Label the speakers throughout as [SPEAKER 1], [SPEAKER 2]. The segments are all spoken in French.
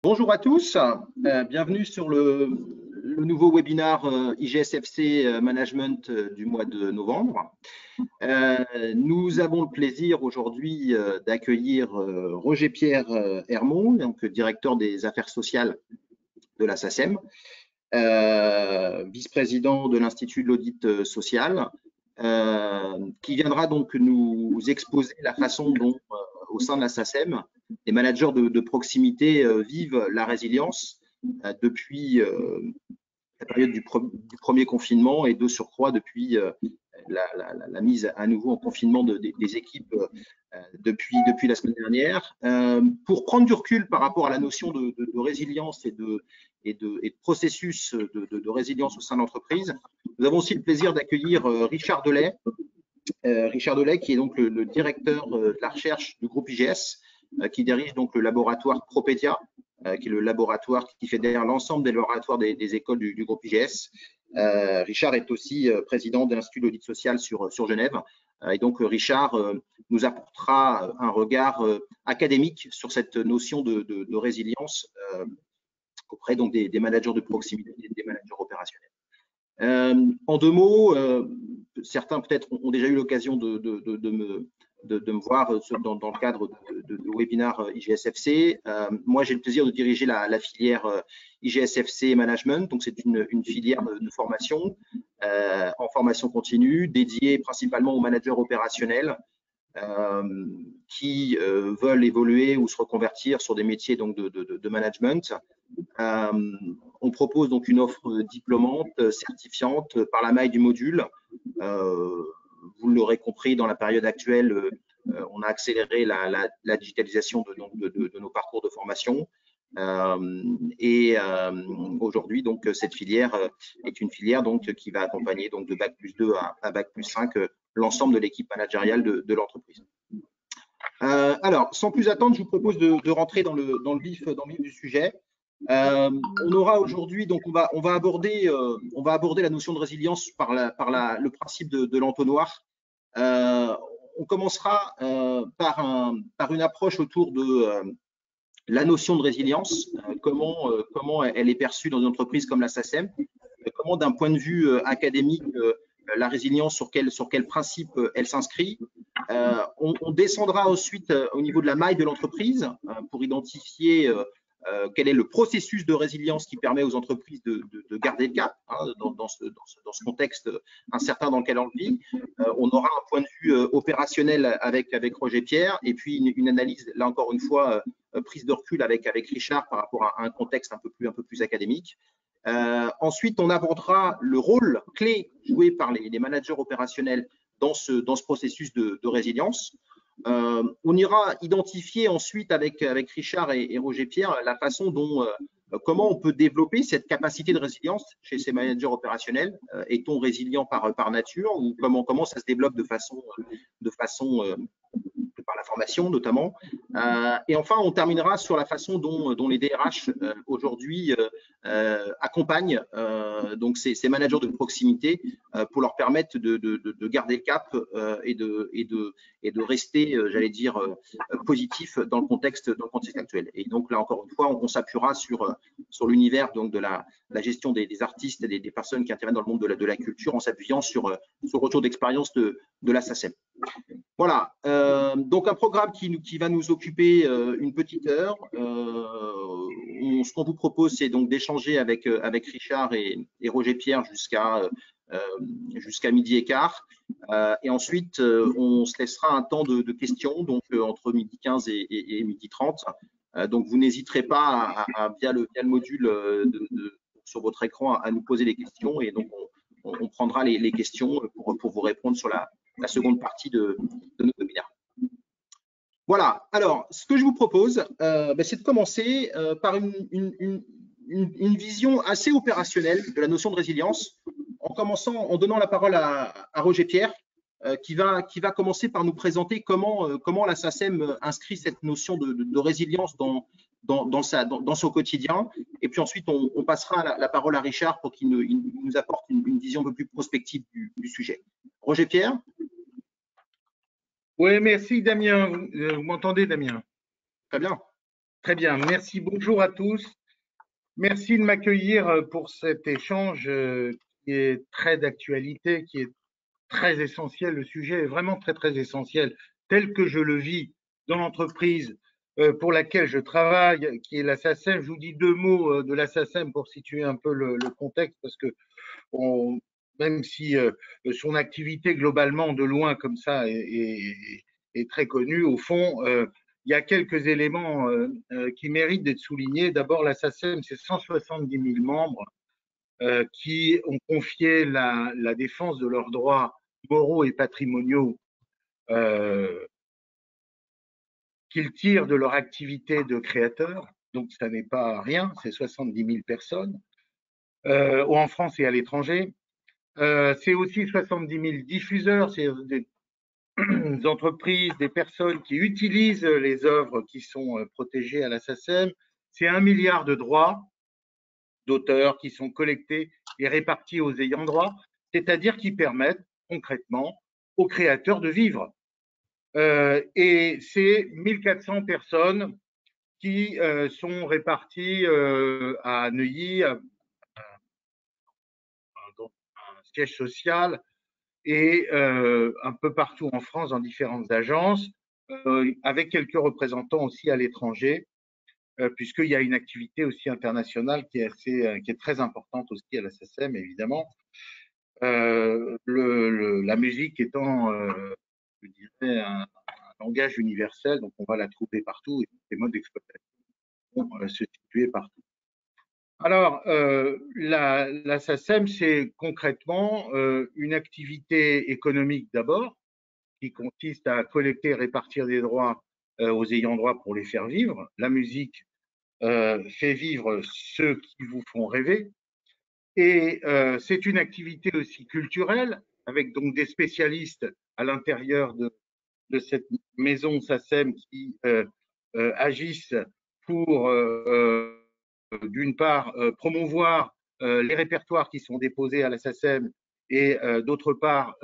[SPEAKER 1] Bonjour à tous, bienvenue sur le nouveau webinaire IGSFC Management du mois de novembre. Nous avons le plaisir aujourd'hui d'accueillir Roger-Pierre Hermont, donc directeur des affaires sociales de la SACEM, vice-président de l'Institut de l'audit social, qui viendra donc nous exposer la façon dont, au sein de la SACEM, les managers de proximité vivent la résilience depuis la période du premier confinement et de surcroît depuis la mise à nouveau en confinement des équipes depuis la semaine dernière. Pour prendre du recul par rapport à la notion de résilience et de processus de résilience au sein de l'entreprise, nous avons aussi le plaisir d'accueillir Richard Delay. Richard Delay, qui est donc le directeur de la recherche du groupe IGS, qui dirige donc le laboratoire Propedia, qui est le laboratoire qui fédère l'ensemble des laboratoires des écoles du groupe IGS. Richard est aussi président de l'Institut de l'audit social sur Genève. Et donc, Richard nous apportera un regard académique sur cette notion de résilience auprès donc, des managers de proximité, des managers opérationnels. En deux mots, certains peut-être ont déjà eu l'occasion de me voir dans le cadre de webinaire IGSFC. Moi, j'ai le plaisir de diriger la filière IGSFC Management. Donc, c'est une filière de formation en formation continue dédiée principalement aux managers opérationnels qui veulent évoluer ou se reconvertir sur des métiers donc, de management. On propose donc une offre diplômante, certifiante par la maille du module. Vous l'aurez compris, dans la période actuelle, on a accéléré la digitalisation de nos parcours de formation. Aujourd'hui, donc, cette filière est une filière donc, qui va accompagner donc, de Bac+2 à Bac+5 l'ensemble de l'équipe managériale de l'entreprise. Alors, sans plus attendre, je vous propose de rentrer dans le vif du sujet. On aura aujourd'hui, donc on va aborder la notion de résilience par le principe de l'entonnoir. On commencera par une approche autour de la notion de résilience, comment elle est perçue dans une entreprise comme la SACEM, comment d'un point de vue académique, la résilience, sur quel principe elle s'inscrit. On descendra ensuite au niveau de la maille de l'entreprise pour identifier quel est le processus de résilience qui permet aux entreprises de garder le cap dans ce contexte incertain dans lequel on vit. On aura un point de vue opérationnel avec Roger-Pierre et puis une analyse, là encore une fois, prise de recul avec Richard par rapport à un contexte un peu plus académique. Ensuite, on abordera le rôle clé joué par les managers opérationnels dans ce processus de résilience. On ira identifier ensuite avec Richard et Roger-Pierre la façon dont, comment on peut développer cette capacité de résilience chez ces managers opérationnels. Est-on résilient par nature ou comment ça se développe de façon par la formation notamment. Et enfin, on terminera sur la façon dont les DRH aujourd'hui accompagnent donc ces managers de proximité pour leur permettre de garder le cap et de rester, j'allais dire, positif dans le contexte actuel. Et donc là, encore une fois, on s'appuiera sur l'univers donc de la gestion des artistes et des personnes qui interviennent dans le monde de la culture en s'appuyant sur le retour d'expérience de la SACEM. Voilà, donc un programme qui va nous occuper une petite heure. Ce qu'on vous propose, c'est donc d'échanger avec Richard et Roger-Pierre jusqu'à 12h15. Et ensuite, on se laissera un temps de questions, donc entre 12h15 et 12h30. Donc, vous n'hésiterez pas via le module sur votre écran à nous poser des questions. Et donc, on prendra les questions pour vous répondre sur la seconde partie de notre webinaire. Voilà, alors ce que je vous propose, c'est de commencer par une vision assez opérationnelle de la notion de résilience, en donnant la parole à Roger-Pierre, qui va commencer par nous présenter comment la SACEM inscrit cette notion de résilience dans son quotidien. Et puis ensuite, on passera la parole à Richard pour qu'il nous apporte une vision un peu plus prospective du sujet. Roger-Pierre ?
[SPEAKER 2] Oui, merci Damien. Vous m'entendez, Damien?
[SPEAKER 1] Très bien.
[SPEAKER 2] Très bien, merci. Bonjour à tous. Merci de m'accueillir pour cet échange qui est très d'actualité, qui est très essentiel. Le sujet est vraiment très, très essentiel, tel que je le vis dans l'entreprise pour laquelle je travaille, qui est la SACEM. Je vous dis deux mots de la SACEM pour situer un peu le contexte, parce que même si son activité globalement de loin comme ça est très connue, au fond, il y a quelques éléments qui méritent d'être soulignés. D'abord, la SACEM, c'est 170 000 membres qui ont confié la défense de leurs droits moraux et patrimoniaux qu'ils tirent de leur activité de créateur. Donc, ça n'est pas rien, c'est 70 000 personnes, en France et à l'étranger. C'est aussi 70 000 diffuseurs, c'est des entreprises, des personnes qui utilisent les œuvres qui sont protégées à la SACEM. C'est 1 milliard de droits d'auteurs qui sont collectés et répartis aux ayants droit, c'est-à-dire qui permettent concrètement aux créateurs de vivre. Et c'est 1400 personnes qui sont réparties à Neuilly, un siège social, et un peu partout en France dans différentes agences, avec quelques représentants aussi à l'étranger, puisqu'il y a une activité aussi internationale qui est très importante aussi à la SACEM, évidemment. La musique étant, je dirais, un langage universel, donc on va la trouver partout et les modes d'exploitation vont se situer partout. Alors, la SACEM, c'est concrètement une activité économique d'abord, qui consiste à collecter et répartir des droits aux ayants droit pour les faire vivre. La musique fait vivre ceux qui vous font rêver. Et c'est une activité aussi culturelle, avec donc des spécialistes à l'intérieur de cette maison SACEM qui agissent pour, d'une part, promouvoir les répertoires qui sont déposés à la SACEM et d'autre part,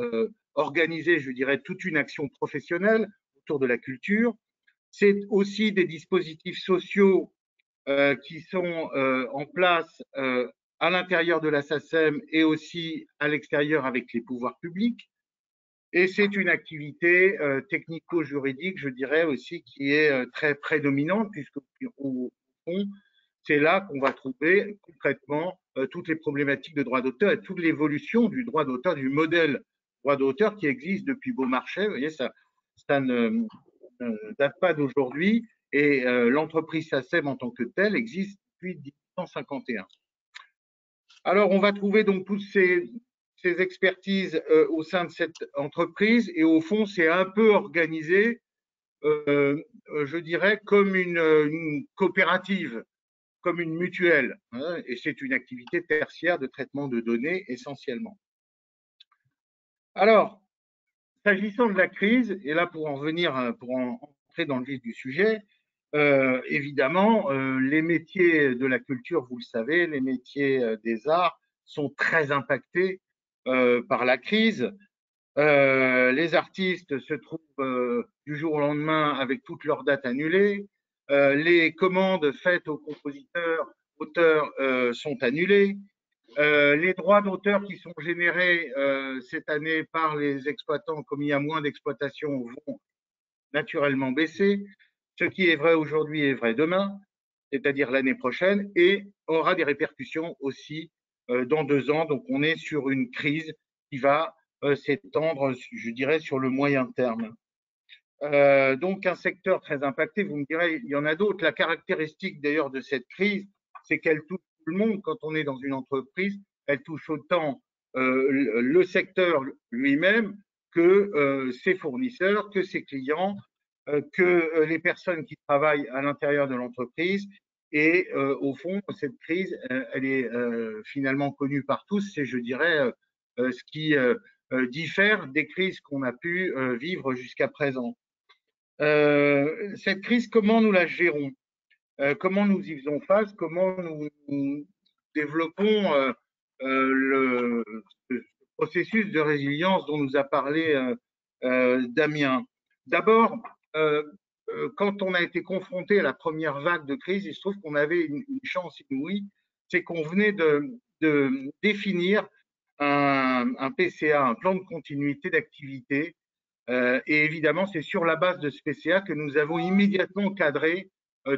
[SPEAKER 2] organiser, je dirais, toute une action professionnelle autour de la culture. C'est aussi des dispositifs sociaux qui sont en place à l'intérieur de la SACEM et aussi à l'extérieur avec les pouvoirs publics. Et c'est une activité technico-juridique, je dirais aussi, qui est très prédominante, puisque au fond, c'est là qu'on va trouver concrètement toutes les problématiques de droit d'auteur et toute l'évolution du droit d'auteur, du modèle droit d'auteur qui existe depuis Beaumarchais. Vous voyez, ça ne date pas d'aujourd'hui et l'entreprise SACEM en tant que telle existe depuis 1951. Alors, on va trouver donc toutes ces expertises au sein de cette entreprise et au fond, c'est un peu organisé, je dirais, comme une coopérative, comme une mutuelle, hein, et c'est une activité tertiaire de traitement de données essentiellement. Alors, s'agissant de la crise, et là pour en venir, pour entrer dans le vif du sujet, évidemment, les métiers de la culture, vous le savez, les métiers des arts sont très impactés par la crise. Les artistes se trouvent du jour au lendemain avec toutes leurs dates annulées. Les commandes faites aux compositeurs, auteurs sont annulées. Les droits d'auteur qui sont générés cette année par les exploitants, comme il y a moins d'exploitation, vont naturellement baisser. Ce qui est vrai aujourd'hui est vrai demain, c'est-à-dire l'année prochaine, et aura des répercussions aussi dans 2 ans. Donc on est sur une crise qui va s'étendre, je dirais, sur le moyen terme. Donc un secteur très impacté, vous me direz, il y en a d'autres. La caractéristique d'ailleurs de cette crise, c'est qu'elle touche tout le monde quand on est dans une entreprise. Elle touche autant le secteur lui-même que ses fournisseurs, que ses clients, que les personnes qui travaillent à l'intérieur de l'entreprise. Et au fond, cette crise, elle est finalement connue par tous. C'est, je dirais, ce qui diffère des crises qu'on a pu vivre jusqu'à présent. Cette crise, comment nous la gérons? Comment nous y faisons face? Comment nous développons le processus de résilience dont nous a parlé Damien? D'abord, quand on a été confronté à la première vague de crise, il se trouve qu'on avait une chance inouïe, c'est qu'on venait de définir un PCA, un plan de continuité d'activité. Et évidemment, c'est sur la base de ce PCA que nous avons immédiatement cadré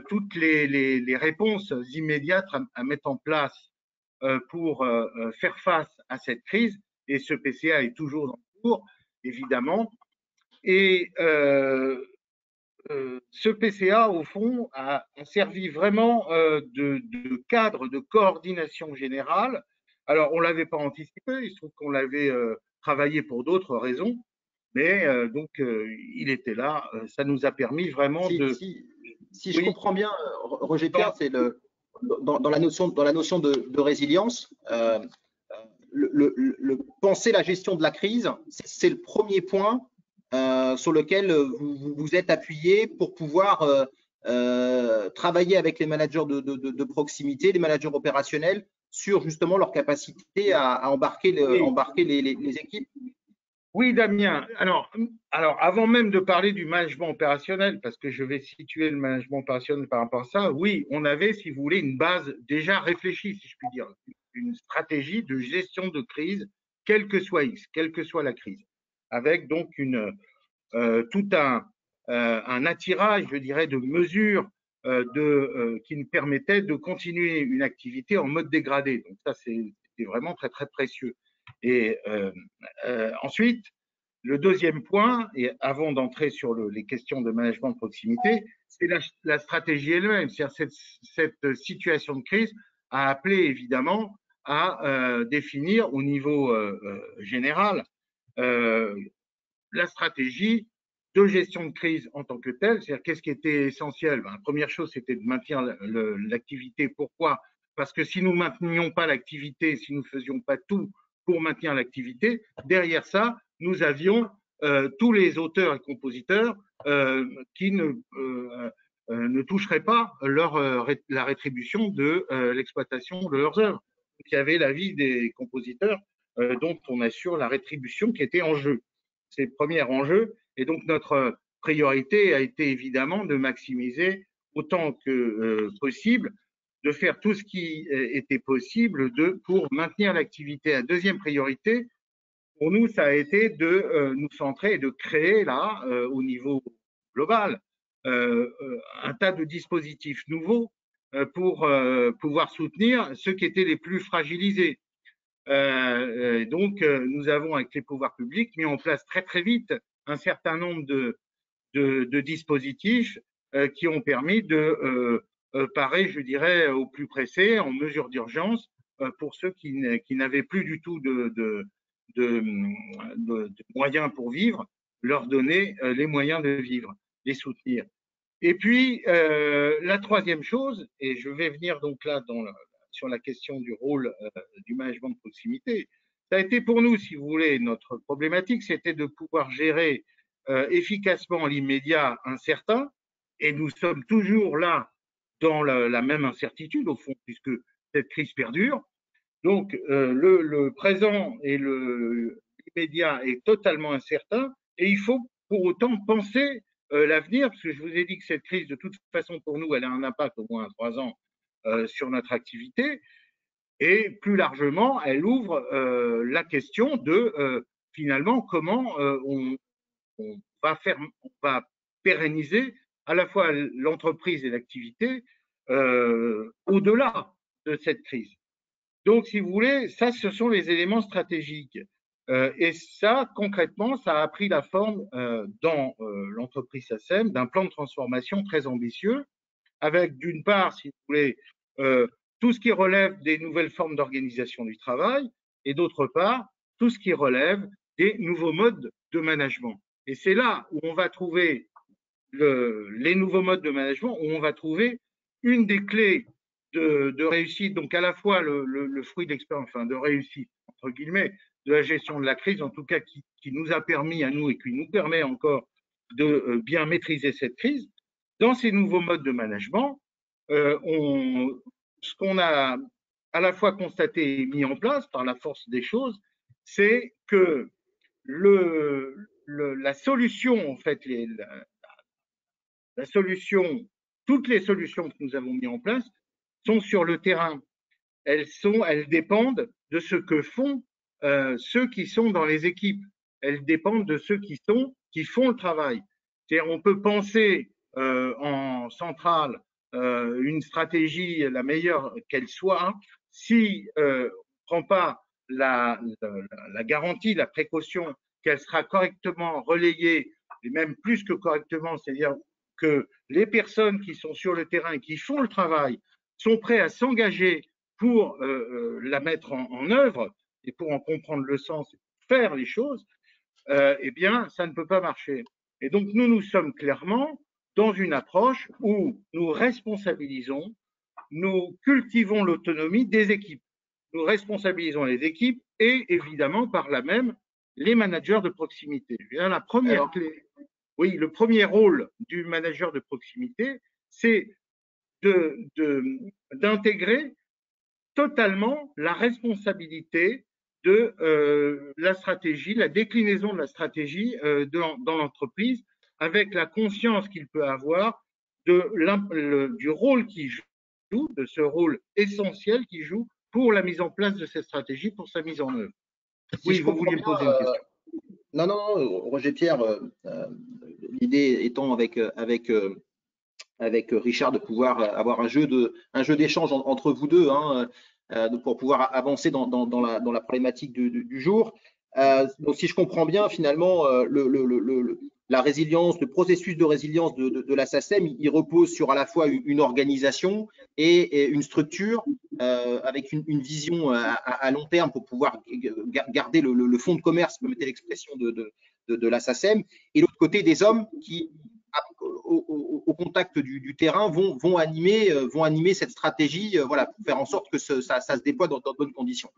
[SPEAKER 2] toutes les réponses immédiates à mettre en place pour faire face à cette crise. Et ce PCA est toujours en cours, évidemment. Et ce PCA, au fond, a servi vraiment de cadre de coordination générale. Alors, on ne l'avait pas anticipé, il se trouve qu'on l'avait travaillé pour d'autres raisons, mais donc il était là. Ça nous a permis vraiment de.
[SPEAKER 1] Si je comprends bien, Roger Pierre, c'est dans la notion de résilience. Penser la gestion de la crise, c'est le premier point sur lequel vous vous êtes appuyé pour pouvoir travailler avec les managers de proximité, les managers opérationnels, sur justement leur capacité à embarquer les équipes.
[SPEAKER 2] Oui, Damien. Alors, avant même de parler du management opérationnel, parce que je vais situer le management opérationnel par rapport à ça, oui, on avait, si vous voulez, une base déjà réfléchie, si je puis dire, une stratégie de gestion de crise, quelle que soit la crise, avec donc tout un attirage, je dirais, de mesures qui nous permettaient de continuer une activité en mode dégradé. Donc ça, c'est vraiment très, très précieux. Et ensuite, le deuxième point, et avant d'entrer sur les questions de management de proximité, c'est la stratégie elle-même. C'est-à-dire cette situation de crise a appelé évidemment à définir au niveau général la stratégie de gestion de crise en tant que telle. C'est-à-dire qu'est-ce qui était essentiel? La première chose, c'était de maintenir l'activité. Pourquoi? Parce que si nous ne maintenions pas l'activité, si nous ne faisions pas tout pour maintenir l'activité, derrière ça, nous avions tous les auteurs et compositeurs qui ne toucheraient pas la rétribution de l'exploitation de leurs œuvres. Donc, il y avait la vie des compositeurs dont on assure la rétribution qui était en jeu. C'est le premier enjeu. Et donc, notre priorité a été évidemment de maximiser autant que possible, de faire tout ce qui était possible pour maintenir l'activité. La deuxième priorité, pour nous, ça a été de nous centrer et de créer là, au niveau global, un tas de dispositifs nouveaux pour pouvoir soutenir ceux qui étaient les plus fragilisés. Donc, nous avons, avec les pouvoirs publics, mis en place très, très vite un certain nombre de dispositifs qui ont permis de parer, je dirais, au plus pressé, en mesure d'urgence, pour ceux qui n'avaient plus du tout de moyens pour vivre, leur donner les moyens de vivre, les soutenir. Et puis, la troisième chose, et je vais venir donc là sur la question du rôle du management de proximité, ça a été pour nous, si vous voulez, notre problématique, c'était de pouvoir gérer efficacement l'immédiat incertain, et nous sommes toujours là dans la même incertitude, au fond, puisque cette crise perdure. Donc, le présent et l'immédiat est totalement incertain, et il faut pour autant penser l'avenir, parce que je vous ai dit que cette crise, de toute façon, pour nous, elle a un impact au moins à 3 ans sur notre activité, et plus largement, elle ouvre la question de finalement comment on va pérenniser à la fois l'entreprise et l'activité au-delà de cette crise. Donc, si vous voulez, ça, ce sont les éléments stratégiques. Et ça, concrètement, ça a pris la forme dans l'entreprise SACEM d'un plan de transformation très ambitieux, avec d'une part, si vous voulez, tout ce qui relève des nouvelles formes d'organisation du travail, et d'autre part, tout ce qui relève des nouveaux modes de management. Et c'est là où on va trouver les nouveaux modes de management, où on va trouver une des clés de réussite, donc à la fois le fruit d'expérience, enfin de réussite, entre guillemets, de la gestion de la crise, en tout cas qui nous a permis à nous et qui nous permet encore de bien maîtriser cette crise. Dans ces nouveaux modes de management, ce qu'on a à la fois constaté et mis en place par la force des choses, c'est que la solution, en fait, La solution, toutes les solutions que nous avons mises en place sont sur le terrain. Elles dépendent de ce que font ceux qui sont dans les équipes. Elles dépendent de ceux qui font le travail. C'est-à-dire, on peut penser en centrale une stratégie la meilleure qu'elle soit, si on ne prend pas la garantie, la précaution qu'elle sera correctement relayée, et même plus que correctement, c'est-à-dire que les personnes qui sont sur le terrain et qui font le travail sont prêts à s'engager pour la mettre en œuvre et pour en comprendre le sens, faire les choses, eh bien, ça ne peut pas marcher. Et donc, nous sommes clairement dans une approche où nous responsabilisons, nous cultivons l'autonomie des équipes. Nous responsabilisons les équipes et évidemment, par là même, les managers de proximité. La première clé, oui, le premier rôle du manager de proximité, c'est d'intégrer totalement la responsabilité de la stratégie, la déclinaison de la stratégie dans l'entreprise, avec la conscience qu'il peut avoir du rôle qu'il joue, de ce rôle essentiel qu'il joue pour la mise en place de cette stratégie, pour sa mise en œuvre.
[SPEAKER 1] Si oui, vous vouliez me poser une question. Non, Roger Pierre, l'idée étant avec Richard de pouvoir avoir un jeu d'échange entre vous deux, pour pouvoir avancer dans la problématique du jour. Donc, si je comprends bien, finalement, la résilience, le processus de résilience de la SACEM, il repose sur à la fois une organisation et une structure avec une vision à long terme pour pouvoir garder le fonds de commerce, permettez l'expression de la SACEM, et l'autre côté des hommes qui, au contact du terrain, vont animer cette stratégie, voilà, pour faire en sorte que ça se déploie dans de bonnes conditions.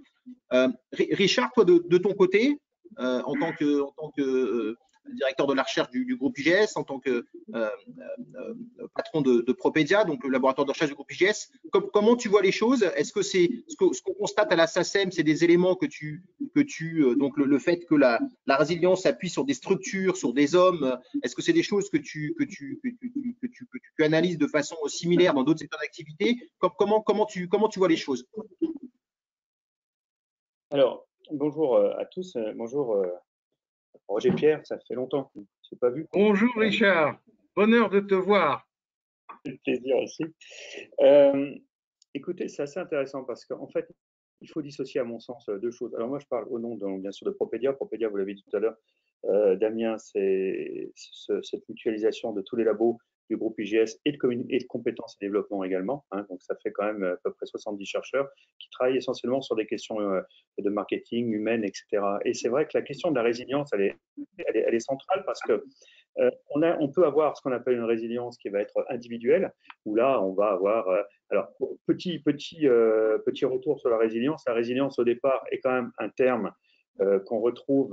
[SPEAKER 1] Richard, toi, de ton côté, en tant que directeur de la recherche du groupe IGS, en tant que patron de Propedia, donc le laboratoire de recherche du groupe IGS, comment tu vois les choses? Est-ce que c'est ce qu'on constate à la SACEM, c'est des éléments donc le fait que la résilience s'appuie sur des structures, sur des hommes, est-ce que c'est des choses que tu analyses de façon similaire dans d'autres secteurs d'activité? Comment tu vois les choses?
[SPEAKER 3] Alors, bonjour à tous. Bonjour Roger Pierre, ça fait longtemps que je ne t'ai pas vu.
[SPEAKER 2] Bonjour Richard, bonheur de te voir.
[SPEAKER 3] C'est plaisir aussi. Écoutez, c'est assez intéressant parce qu'en fait, il faut dissocier à mon sens deux choses. Alors moi, je parle au nom bien sûr de Propedia. Propedia, vous l'avez dit tout à l'heure, Damien, c'est cette mutualisation de tous les labos du groupe IGS et de compétences et développement également. Donc ça fait quand même à peu près 70 chercheurs qui travaillent essentiellement sur des questions de marketing, humaine, etc. Et c'est vrai que la question de la résilience, elle est centrale parce que on peut avoir ce qu'on appelle une résilience qui va être individuelle, où là, on va avoir… alors, petit retour sur la résilience. La résilience, au départ, est quand même un terme qu'on retrouve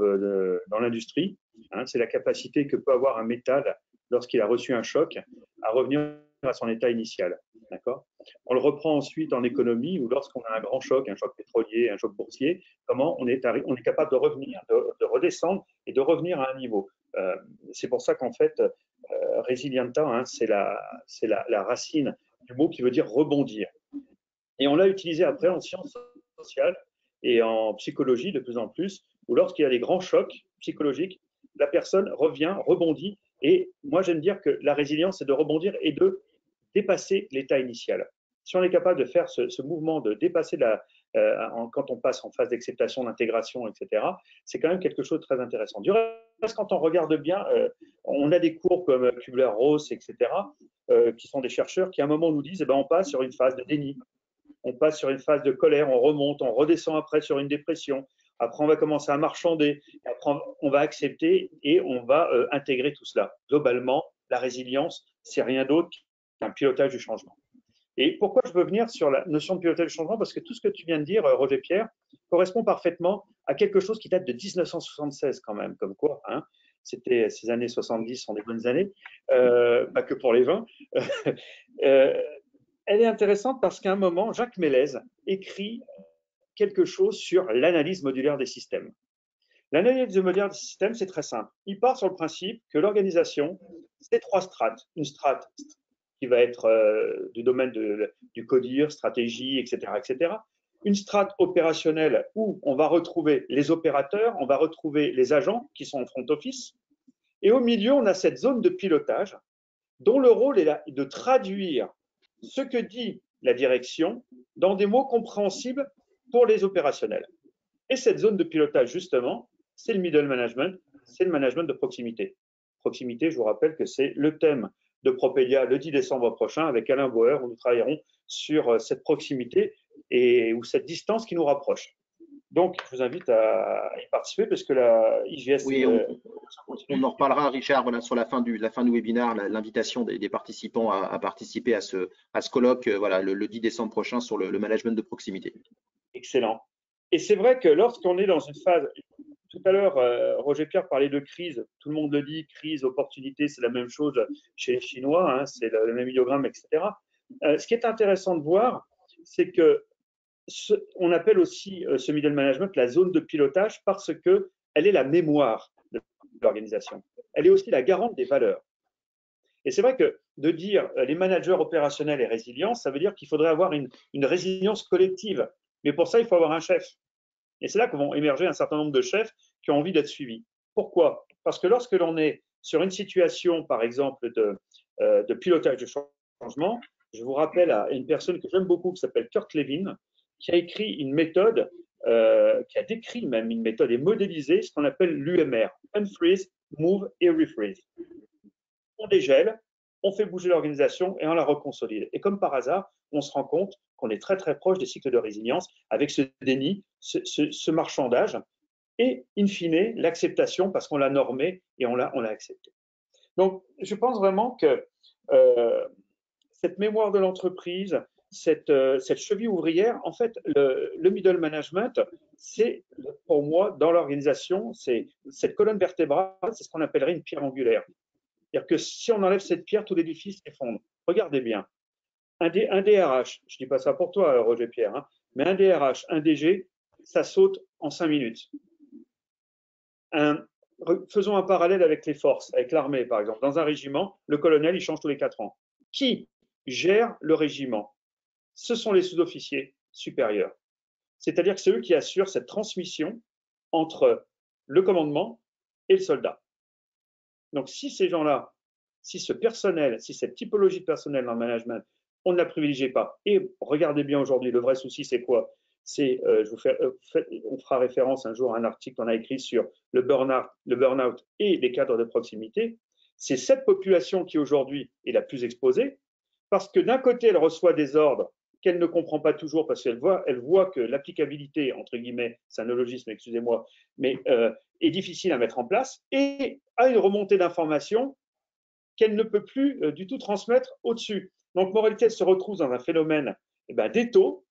[SPEAKER 3] dans l'industrie. C'est la capacité que peut avoir un métal, lorsqu'il a reçu un choc, à revenir à son état initial. D'accord ? On le reprend ensuite en économie, où lorsqu'on a un grand choc, un choc pétrolier, un choc boursier, comment on est capable de revenir, de redescendre et de revenir à un niveau. C'est pour ça qu'en fait, resilienta, c'est la racine du mot qui veut dire rebondir. Et on l'a utilisé après en sciences sociales et en psychologie de plus en plus, où lorsqu'il y a des grands chocs psychologiques, la personne revient, rebondit. Et moi, j'aime dire que la résilience, c'est de rebondir et de dépasser l'état initial. Si on est capable de faire ce mouvement de dépasser quand on passe en phase d'acceptation, d'intégration, etc., c'est quand même quelque chose de très intéressant. Du reste, quand on regarde bien, on a des cours comme Kubler-Ross, etc., qui sont des chercheurs qui, à un moment, nous disent on passe sur une phase de déni, on passe sur une phase de colère, on remonte, on redescend après sur une dépression. Après, on va commencer à marchander, après, on va accepter et on va intégrer tout cela. Globalement, la résilience, c'est rien d'autre qu'un pilotage du changement. Et pourquoi je veux venir sur la notion de pilotage du changement? Parce que tout ce que tu viens de dire, Roger Pierre, correspond parfaitement à quelque chose qui date de 1976 quand même, comme quoi, c'était ces années 70 sont des bonnes années, pas que pour les vins. Elle est intéressante parce qu'à un moment, Jacques Mélez écrit quelque chose sur l'analyse modulaire des systèmes. L'analyse modulaire des systèmes, c'est très simple. Il part sur le principe que l'organisation c'est 3 strates. Une strate qui va être du domaine du CODIR, stratégie, etc., etc. Une strate opérationnelle où on va retrouver les opérateurs, on va retrouver les agents qui sont en front office. Et au milieu, on a cette zone de pilotage dont le rôle est de traduire ce que dit la direction dans des mots compréhensibles pour les opérationnels. Et cette zone de pilotage, justement, c'est le middle management, c'est le management de proximité. Proximité, je vous rappelle que c'est le thème de Propedia le 10 décembre prochain avec Alain Bauer, où nous travaillerons sur cette proximité ou cette distance qui nous rapproche. Donc, je vous invite à y participer parce que la IGS…
[SPEAKER 1] Oui, on en reparlera, Richard, voilà, sur la fin du webinaire, l'invitation des participants à participer à ce colloque voilà, le 10 décembre prochain sur le management de proximité.
[SPEAKER 3] Excellent. Et c'est vrai que lorsqu'on est dans une phase… Tout à l'heure, Roger Pierre parlait de crise. Tout le monde le dit, crise, opportunité, c'est la même chose chez les Chinois, hein, c'est le même idéogramme, etc. Ce qui est intéressant de voir, c'est que on appelle aussi ce middle management la zone de pilotage parce qu'elle est la mémoire de l'organisation. Elle est aussi la garante des valeurs. Et c'est vrai que de dire les managers opérationnels et résilients, ça veut dire qu'il faudrait avoir une résilience collective. Mais pour ça, il faut avoir un chef. Et c'est là que vont émerger un certain nombre de chefs qui ont envie d'être suivis. Pourquoi? Parce que lorsque l'on est sur une situation, par exemple, de pilotage de changement, je vous rappelle à une personne que j'aime beaucoup qui s'appelle Kurt Lewin, qui a écrit une méthode, qui a décrit même une méthode et modélisé ce qu'on appelle l'UMR, Unfreeze, Move et Refreeze. On dégèle, on fait bouger l'organisation et on la reconsolide. Et comme par hasard, on se rend compte qu'on est très très proche des cycles de résilience avec ce déni, ce marchandage et, in fine, l'acceptation parce qu'on l'a normé et on l'a accepté. Donc, je pense vraiment que cette mémoire de l'entreprise, cette cheville ouvrière, en fait, le middle management, c'est pour moi, dans l'organisation, c'est cette colonne vertébrale, c'est ce qu'on appellerait une pierre angulaire. C'est-à-dire que si on enlève cette pierre, tout l'édifice s'effondre. Regardez bien. Un DRH, je ne dis pas ça pour toi, Roger Pierre, hein, mais un DRH, un DG, ça saute en 5 minutes. Faisons un parallèle avec les forces, avec l'armée, par exemple. Dans un régiment, le colonel, il change tous les 4 ans. Qui gère le régiment? Ce sont les sous-officiers supérieurs. C'est-à-dire que c'est eux qui assurent cette transmission entre le commandement et le soldat. Donc, si ces gens-là, si ce personnel, si cette typologie de personnel dans le management, on ne la privilégie pas. Et regardez bien aujourd'hui, le vrai souci, c'est quoi? C'est, on fera référence un jour à un article qu'on a écrit sur le burn-out et les cadres de proximité. C'est cette population qui aujourd'hui est la plus exposée parce que d'un côté, elle reçoit des ordres qu'elle ne comprend pas toujours parce qu'elle voit que l'applicabilité, entre guillemets, c'est un néologisme, excusez-moi, mais est difficile à mettre en place et a une remontée d'informations qu'elle ne peut plus du tout transmettre au-dessus. Donc, moralité, elle se retrouve dans un phénomène d'étau,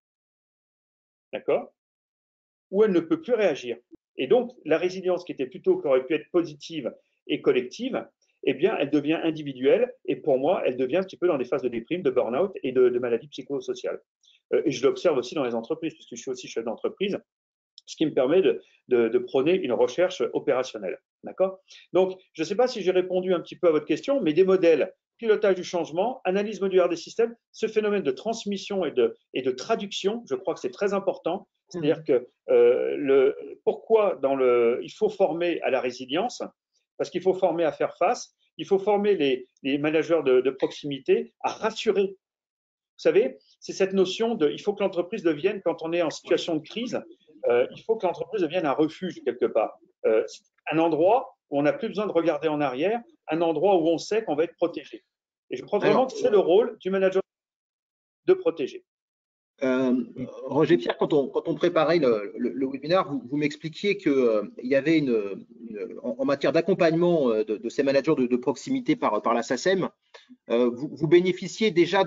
[SPEAKER 3] d'accord, où elle ne peut plus réagir. Et donc, la résilience qui était plutôt, qui aurait pu être positive et collective, eh bien, elle devient individuelle et pour moi, elle devient un petit peu dans des phases de déprime, de burn-out et de maladies psychosociales. Et je l'observe aussi dans les entreprises, puisque je suis aussi chef d'entreprise, ce qui me permet de prôner une recherche opérationnelle. D'accord? Donc, je ne sais pas si j'ai répondu un petit peu à votre question, mais des modèles, pilotage du changement, analyse modulaire des systèmes, ce phénomène de transmission et de traduction, je crois que c'est très important. C'est-à-dire que pourquoi il faut former à la résilience? Parce qu'il faut former à faire face, il faut former les managers de proximité à rassurer. Vous savez, c'est cette notion il faut que l'entreprise devienne, quand on est en situation de crise, il faut que l'entreprise devienne un refuge quelque part. Un endroit où on n'a plus besoin de regarder en arrière, un endroit où on sait qu'on va être protégé. Et je crois vraiment que c'est le rôle du manager de protéger.
[SPEAKER 1] Roger Pierre, quand on préparait le webinaire, vous m'expliquiez qu'il y avait en matière d'accompagnement de ces managers de proximité par la SACEM, vous bénéficiez déjà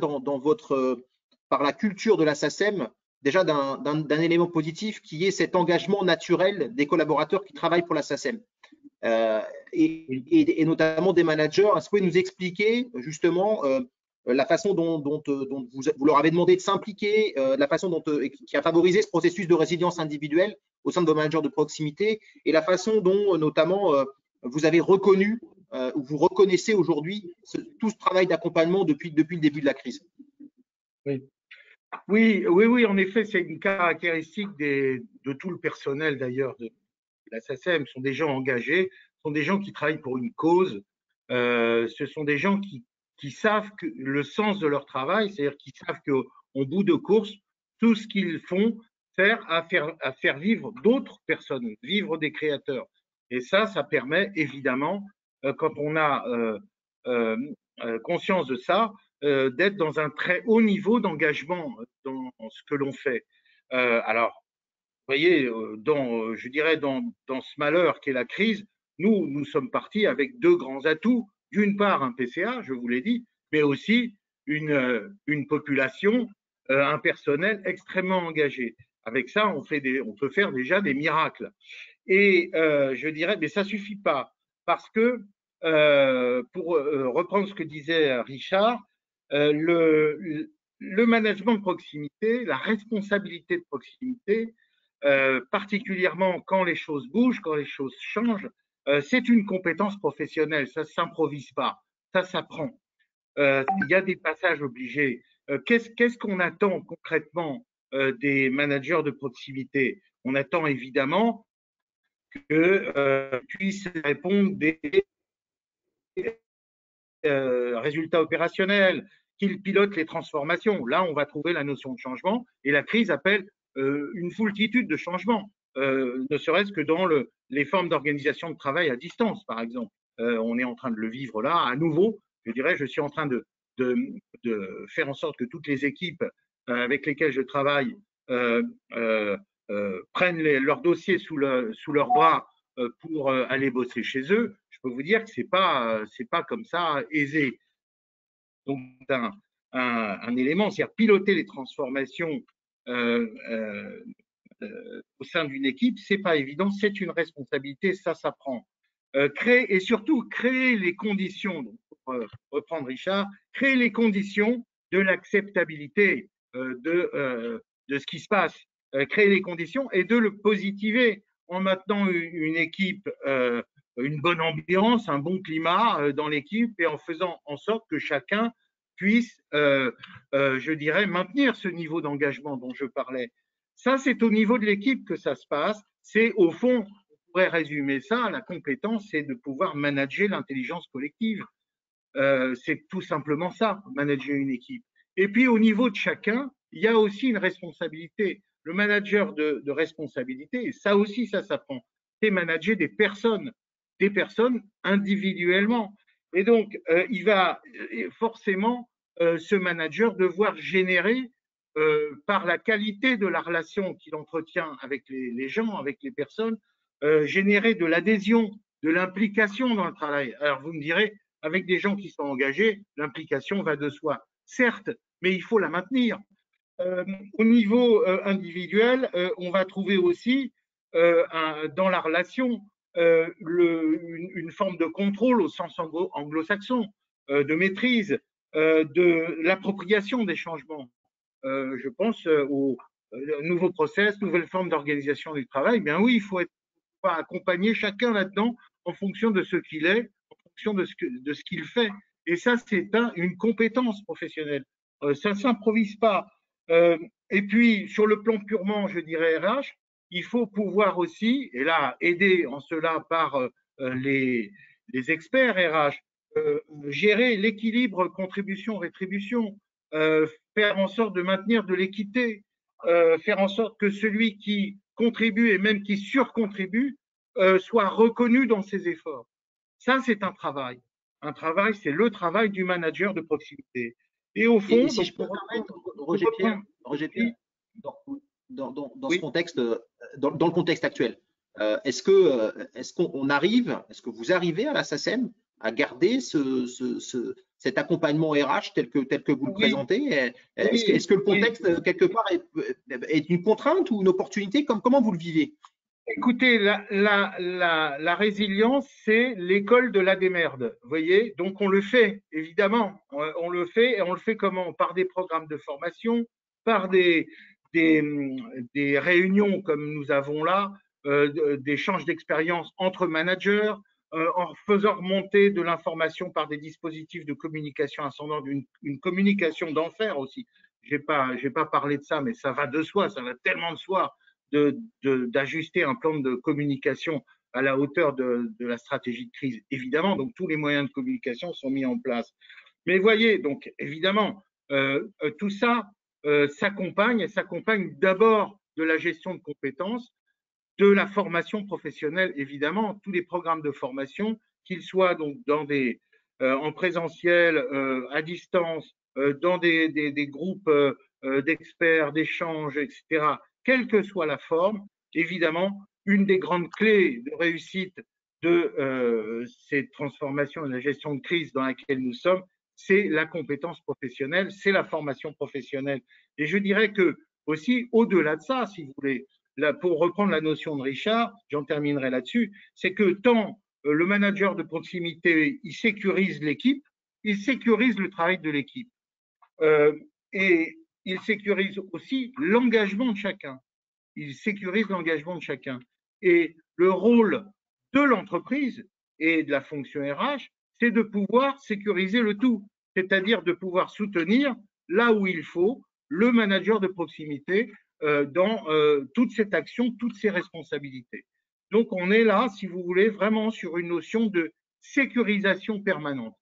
[SPEAKER 1] par la culture de la SACEM, déjà d'un élément positif qui est cet engagement naturel des collaborateurs qui travaillent pour la SACEM. Et notamment des managers. Est-ce que vous pouvez nous expliquer justement la façon dont vous leur avez demandé de s'impliquer, la façon qui a favorisé ce processus de résilience individuelle au sein de vos managers de proximité et la façon dont notamment vous avez reconnu où vous reconnaissez aujourd'hui tout ce travail d'accompagnement depuis le début de la crise?
[SPEAKER 2] Oui, en effet, c'est une caractéristique de tout le personnel d'ailleurs de la SACEM. Ce sont des gens engagés, ce sont des gens qui travaillent pour une cause, ce sont des gens qui savent que le sens de leur travail, c'est-à-dire qu'ils savent qu'en bout de course, tout ce qu'ils font sert à faire vivre d'autres personnes, vivre des créateurs. Et ça permet évidemment, quand on a conscience de ça, d'être dans un très haut niveau d'engagement dans ce que l'on fait. Alors, vous voyez, je dirais dans ce malheur qu'est la crise, nous sommes partis avec deux grands atouts. D'une part, un PCA, je vous l'ai dit, mais aussi une population, un personnel extrêmement engagé. Avec ça, on peut faire déjà des miracles. Et je dirais, mais ça suffit pas, parce que pour reprendre ce que disait Richard, le management de proximité, la responsabilité de proximité, particulièrement quand les choses bougent, quand les choses changent, c'est une compétence professionnelle, ça ne s'improvise pas, ça s'apprend. Il y a des passages obligés. Qu'est-ce qu'on attend concrètement des managers de proximité? On attend évidemment qu'ils puissent répondre des résultats opérationnels, qu'ils pilotent les transformations. Là, on va trouver la notion de changement et la crise appelle une foultitude de changements, ne serait-ce que dans les formes d'organisation de travail à distance, par exemple. On est en train de le vivre là, à nouveau. Je dirais, je suis en train de faire en sorte que toutes les équipes avec lesquelles je travaille prennent leurs dossiers sous leur bras pour aller bosser chez eux. Je peux vous dire que c'est pas comme ça aisé. Donc un élément, c'est-à-dire piloter les transformations au sein d'une équipe, c'est pas évident, c'est une responsabilité, ça s'apprend. Créer et surtout créer les conditions, donc pour reprendre Richard, créer les conditions de l'acceptabilité de ce qui se passe, créer les conditions et de le positiver en maintenant une équipe, une bonne ambiance, un bon climat dans l'équipe et en faisant en sorte que chacun puisse, je dirais, maintenir ce niveau d'engagement dont je parlais. Ça, c'est au niveau de l'équipe que ça se passe. C'est au fond, on pourrait résumer ça, la compétence, c'est de pouvoir manager l'intelligence collective. C'est tout simplement ça, manager une équipe. Et puis, au niveau de chacun, il y a aussi une responsabilité. Le manager de responsabilité, ça aussi, ça s'apprend. C'est manager des personnes individuellement. Et donc, il va forcément, ce manager, devoir générer, par la qualité de la relation qu'il entretient avec les gens, avec les personnes, générer de l'adhésion, de l'implication dans le travail. Alors, vous me direz, avec des gens qui sont engagés, l'implication va de soi. Certes, mais il faut la maintenir. Au niveau individuel, on va trouver aussi dans la relation une forme de contrôle au sens anglo-saxon, de maîtrise, de l'appropriation des changements. Je pense aux nouveaux process, nouvelles formes d'organisation du travail. Eh bien oui, il faut accompagner chacun là-dedans en fonction de ce qu'il est, en fonction de ce qu'il fait. Et ça, c'est une compétence professionnelle. Ça ne s'improvise pas. Et puis, sur le plan purement, je dirais, RH, il faut pouvoir aussi, et là, aider en cela par les experts RH, gérer l'équilibre contribution-rétribution, faire en sorte de maintenir de l'équité, faire en sorte que celui qui contribue et même qui surcontribue soit reconnu dans ses efforts. Ça, c'est un travail. Un travail, c'est le travail du manager de proximité. Et au fond,
[SPEAKER 1] si je peux me permettre, Roger Pierre, dans ce contexte, dans le contexte actuel, est-ce qu'on arrive, est-ce que vous arrivez à la SACEM à garder cet accompagnement RH tel que vous le présentez? Est-ce que le contexte, quelque part, est une contrainte ou une opportunité? Comment vous le vivez?
[SPEAKER 2] Écoutez, la résilience, c'est l'école de la démerde, vous voyez. Donc, on le fait, évidemment. On le fait, et on le fait comment? Par des programmes de formation, par des réunions comme nous avons là, d'échanges d'expériences entre managers, en faisant remonter de l'information par des dispositifs de communication ascendante, une communication d'enfer aussi. J'ai pas parlé de ça, mais ça va de soi, ça va tellement de soi d'ajuster un plan de communication à la hauteur de la stratégie de crise, évidemment. Donc, tous les moyens de communication sont mis en place. Mais voyez, donc, évidemment, tout ça s'accompagne d'abord de la gestion de compétences, de la formation professionnelle, évidemment, tous les programmes de formation, qu'ils soient donc en présentiel, à distance, dans des groupes d'experts, d'échanges, etc., quelle que soit la forme, évidemment, une des grandes clés de réussite de ces transformations et de la gestion de crise dans laquelle nous sommes, c'est la compétence professionnelle, c'est la formation professionnelle. Et je dirais que aussi, au-delà de ça, si vous voulez, là, pour reprendre la notion de Richard, j'en terminerai là-dessus, c'est que tant le manager de proximité, il sécurise l'équipe, il sécurise le travail de l'équipe. Et il sécurise aussi l'engagement de chacun. Il sécurise l'engagement de chacun. Et le rôle de l'entreprise et de la fonction RH, c'est de pouvoir sécuriser le tout, c'est-à-dire de pouvoir soutenir là où il faut le manager de proximité dans toute cette action, toutes ces responsabilités. Donc, on est là, si vous voulez, vraiment sur une notion de sécurisation permanente.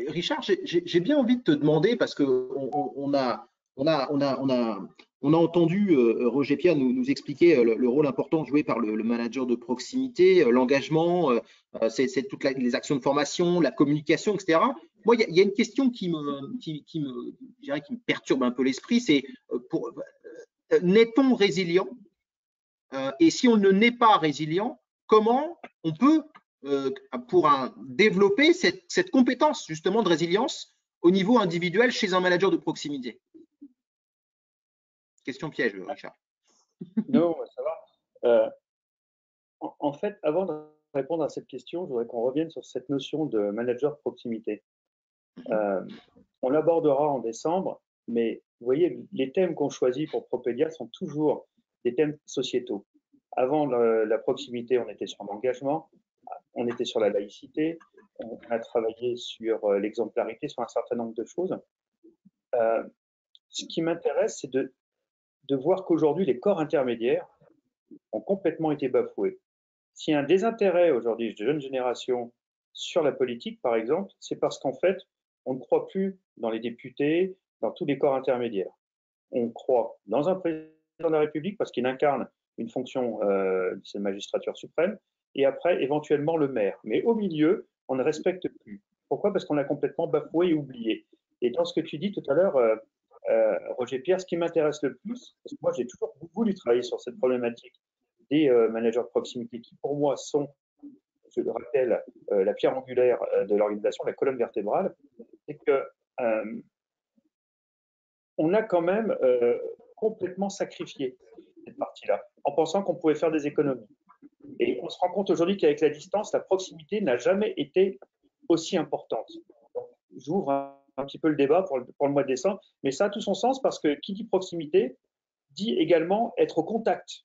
[SPEAKER 1] Richard, j'ai bien envie de te demander, parce qu'on a entendu Roger Pierre nous expliquer le rôle important joué par le manager de proximité, l'engagement, c'est toutes les actions de formation, la communication, etc. Moi, il y a une question qui me perturbe un peu l'esprit, c'est n'est-on résilient? Et si on ne n'est pas résilient, comment on peut développer cette compétence justement de résilience au niveau individuel chez un manager de proximité? Question piège, Richard.
[SPEAKER 3] Non, ça va. En fait, avant de répondre à cette question, je voudrais qu'on revienne sur cette notion de manager de proximité. On l'abordera en décembre, mais vous voyez, les thèmes qu'on choisit pour Propedia sont toujours des thèmes sociétaux. Avant la proximité, on était sur l'engagement, on était sur la laïcité, on a travaillé sur l'exemplarité, sur un certain nombre de choses. Ce qui m'intéresse, c'est de voir qu'aujourd'hui, les corps intermédiaires ont complètement été bafoués. S'il y a un désintérêt aujourd'hui de jeunes générations sur la politique, par exemple, c'est parce qu'en fait, on ne croit plus dans les députés, dans tous les corps intermédiaires. On croit dans un président de la République parce qu'il incarne une fonction de la magistrature suprême, et après, éventuellement, le maire. Mais au milieu, on ne respecte plus. Pourquoi? Parce qu'on a complètement bafoué et oublié. Et dans ce que tu dis tout à l'heure, Roger Pierre, ce qui m'intéresse le plus, parce que moi, j'ai toujours voulu travailler sur cette problématique des managers de proximité qui, pour moi, sont, je le rappelle, la pierre angulaire de l'organisation, la colonne vertébrale, c'est que on a quand même complètement sacrifié cette partie-là, en pensant qu'on pouvait faire des économies. Et on se rend compte aujourd'hui qu'avec la distance, la proximité n'a jamais été aussi importante. J'ouvre un petit peu le débat pour le mois de décembre, mais ça a tout son sens parce que qui dit proximité dit également être au contact.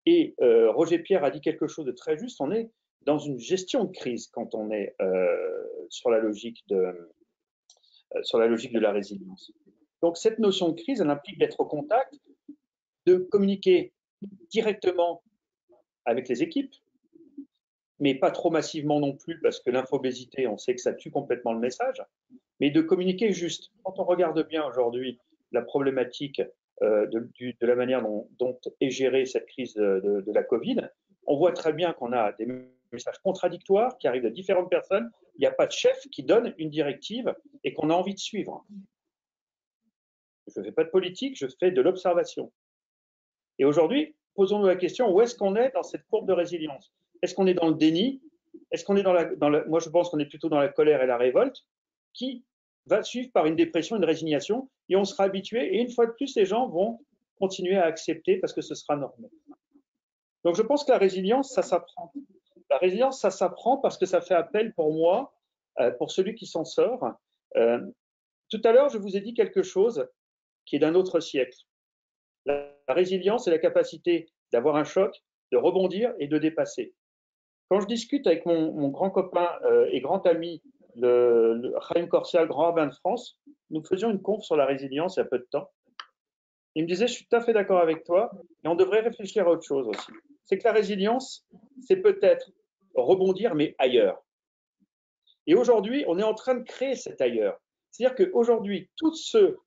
[SPEAKER 3] Et Roger Pierre a dit quelque chose de très juste, on est dans une gestion de crise quand on est sur la logique de la résilience. Donc cette notion de crise, elle implique d'être au contact, de communiquer directement avec les équipes, mais pas trop massivement non plus, parce que l'infobésité, on sait que ça tue complètement le message, mais de communiquer juste. Quand on regarde bien aujourd'hui la problématique de la manière dont est gérée cette crise de la Covid, on voit très bien qu'on a des messages contradictoires qui arrivent de différentes personnes. Il n'y a pas de chef qui donne une directive et qu'on a envie de suivre. Je ne fais pas de politique, je fais de l'observation. Et aujourd'hui, posons-nous la question, où est-ce qu'on est dans cette courbe de résilience? Est-ce qu'on est dans le déni? Est-ce qu'on est moi, je pense qu'on est plutôt dans la colère et la révolte, qui va suivre par une dépression, une résignation, et on sera habitué, et une fois de plus, les gens vont continuer à accepter parce que ce sera normal. Donc, je pense que la résilience, ça s'apprend. La résilience, ça s'apprend parce que ça fait appel pour moi, pour celui qui s'en sort. Tout à l'heure, je vous ai dit quelque chose qui est d'un autre siècle. La résilience, c'est la capacité d'avoir un choc, de rebondir et de dépasser. Quand je discute avec mon grand copain et grand ami, le Chaim Corsia, le grand rabbin de France, nous faisions une conf sur la résilience il y a peu de temps. Il me disait, je suis tout à fait d'accord avec toi, et on devrait réfléchir à autre chose aussi. C'est que la résilience, c'est peut-être rebondir, mais ailleurs. Et aujourd'hui, on est en train de créer cet ailleurs. C'est-à-dire qu'aujourd'hui, tous ceux,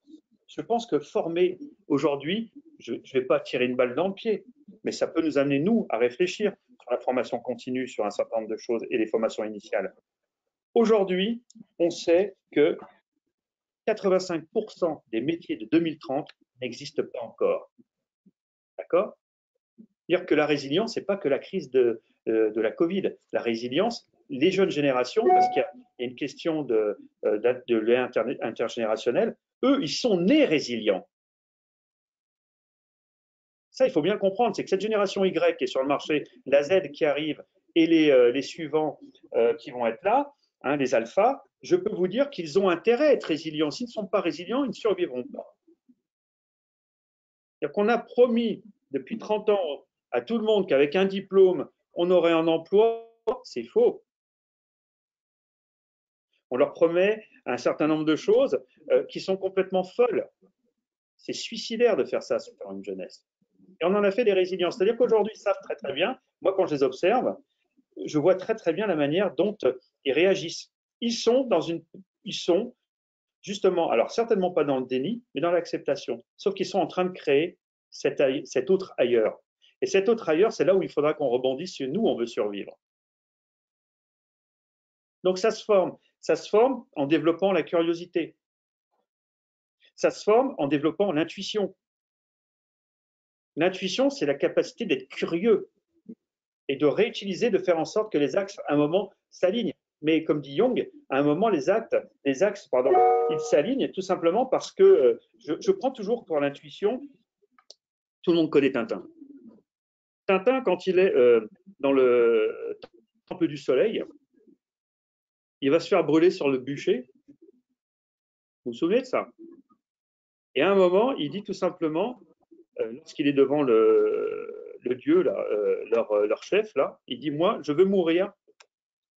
[SPEAKER 3] je pense que former aujourd'hui, je ne vais pas tirer une balle dans le pied, mais ça peut nous amener, nous, à réfléchir sur la formation continue, sur un certain nombre de choses et les formations initiales. Aujourd'hui, on sait que 85% des métiers de 2030 n'existent pas encore. D'accord ? C'est-à-dire que la résilience, ce n'est pas que la crise de la Covid. La résilience, les jeunes générations, parce qu'il y a une question de lien intergénérationnel, eux, ils sont nés résilients. Ça, il faut bien comprendre, c'est que cette génération Y qui est sur le marché, la Z qui arrive et les suivants qui vont être là, hein, les alphas, je peux vous dire qu'ils ont intérêt à être résilients. S'ils ne sont pas résilients, ils ne survivront pas. C'est-à-dire qu'on a promis depuis 30 ans à tout le monde qu'avec un diplôme, on aurait un emploi, c'est faux. On leur promet un certain nombre de choses qui sont complètement folles. C'est suicidaire de faire ça sur une jeunesse. Et on en a fait des résiliences. C'est-à-dire qu'aujourd'hui, ils savent très très bien, moi quand je les observe, je vois très très bien la manière dont ils réagissent. Ils sont justement, alors certainement pas dans le déni, mais dans l'acceptation. Sauf qu'ils sont en train de créer cet autre ailleurs. Et cet autre ailleurs, c'est là où il faudra qu'on rebondisse si nous, on veut survivre. Donc ça se forme. Ça se forme en développant la curiosité. Ça se forme en développant l'intuition. L'intuition, c'est la capacité d'être curieux et de réutiliser, de faire en sorte que les axes, à un moment, s'alignent. Mais comme dit Jung, à un moment, les axes, ils s'alignent tout simplement parce que je prends toujours pour l'intuition, tout le monde connaît Tintin. Tintin, quand il est dans le temple du soleil, il va se faire brûler sur le bûcher. Vous vous souvenez de ça? Et à un moment, il dit tout simplement, lorsqu'il est devant le dieu, là, leur chef, là, il dit, moi, je veux mourir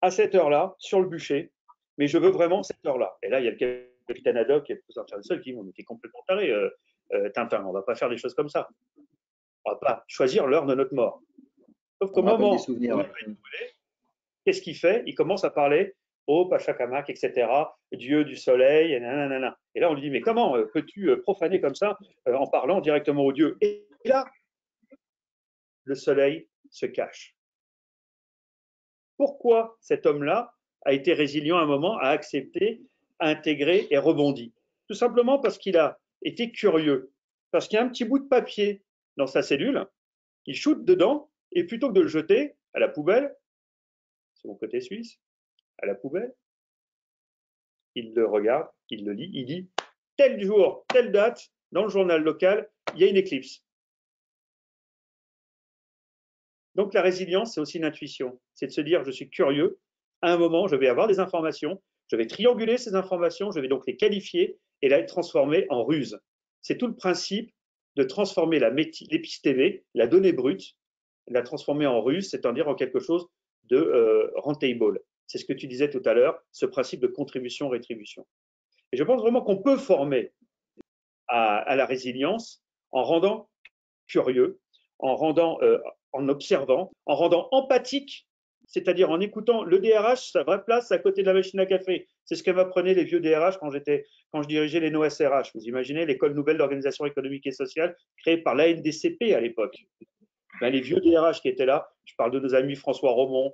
[SPEAKER 3] à cette heure-là, sur le bûcher, mais je veux vraiment cette heure-là. Et là, il y a le capitaine Haddock qui est le professeur Charles qui dit, on était complètement taré, Tintin, on ne va pas faire des choses comme ça. On ne va pas choisir l'heure de notre mort. Sauf qu'au moment où il va être brûlé, qu'est-ce qu'il fait? Il commence à parler au Pachacamac, etc., Dieu du soleil, et nanana. Et là, on lui dit, mais comment peux-tu profaner comme ça en parlant directement au Dieu? Et là, le soleil se cache. Pourquoi cet homme-là a été résilient à un moment, a accepté, a intégré et rebondi? Tout simplement parce qu'il a été curieux. Parce qu'il y a un petit bout de papier dans sa cellule, il shoot dedans, et plutôt que de le jeter à la poubelle, c'est mon côté suisse, à la poubelle, il le regarde, il le lit, il dit tel jour, telle date, dans le journal local, il y a une éclipse. Donc la résilience, c'est aussi une intuition. C'est de se dire, je suis curieux, à un moment, je vais avoir des informations, je vais trianguler ces informations, je vais donc les qualifier et les transformer en ruse. C'est tout le principe de transformer l'épistémé, la donnée brute, la transformer en ruse, c'est-à-dire en quelque chose de rentable. C'est ce que tu disais tout à l'heure, ce principe de contribution-rétribution. Et je pense vraiment qu'on peut former à la résilience en rendant curieux, en observant, en rendant empathique, c'est-à-dire en écoutant le DRH, sa vraie place à côté de la machine à café. C'est ce que m'apprenaient les vieux DRH quand je dirigeais les NOSRH. Vous imaginez l'école nouvelle d'organisation économique et sociale créée par l'ANDCP à l'époque. Ben, les vieux DRH qui étaient là, je parle de nos amis François Romont,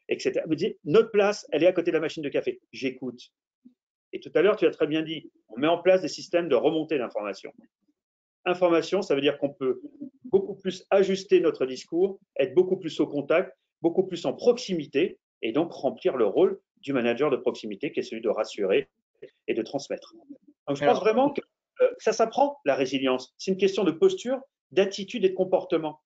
[SPEAKER 3] etc., me disaient, notre place, elle est à côté de la machine de café. J'écoute. Et tout à l'heure, tu as très bien dit, on met en place des systèmes de remontée d'informations. Information, ça veut dire qu'on peut beaucoup plus ajuster notre discours, être beaucoup plus au contact, beaucoup plus en proximité, et donc remplir le rôle du manager de proximité, qui est celui de rassurer et de transmettre. Donc, je pense vraiment que ça s'apprend, la résilience. C'est une question de posture, d'attitude et de comportement.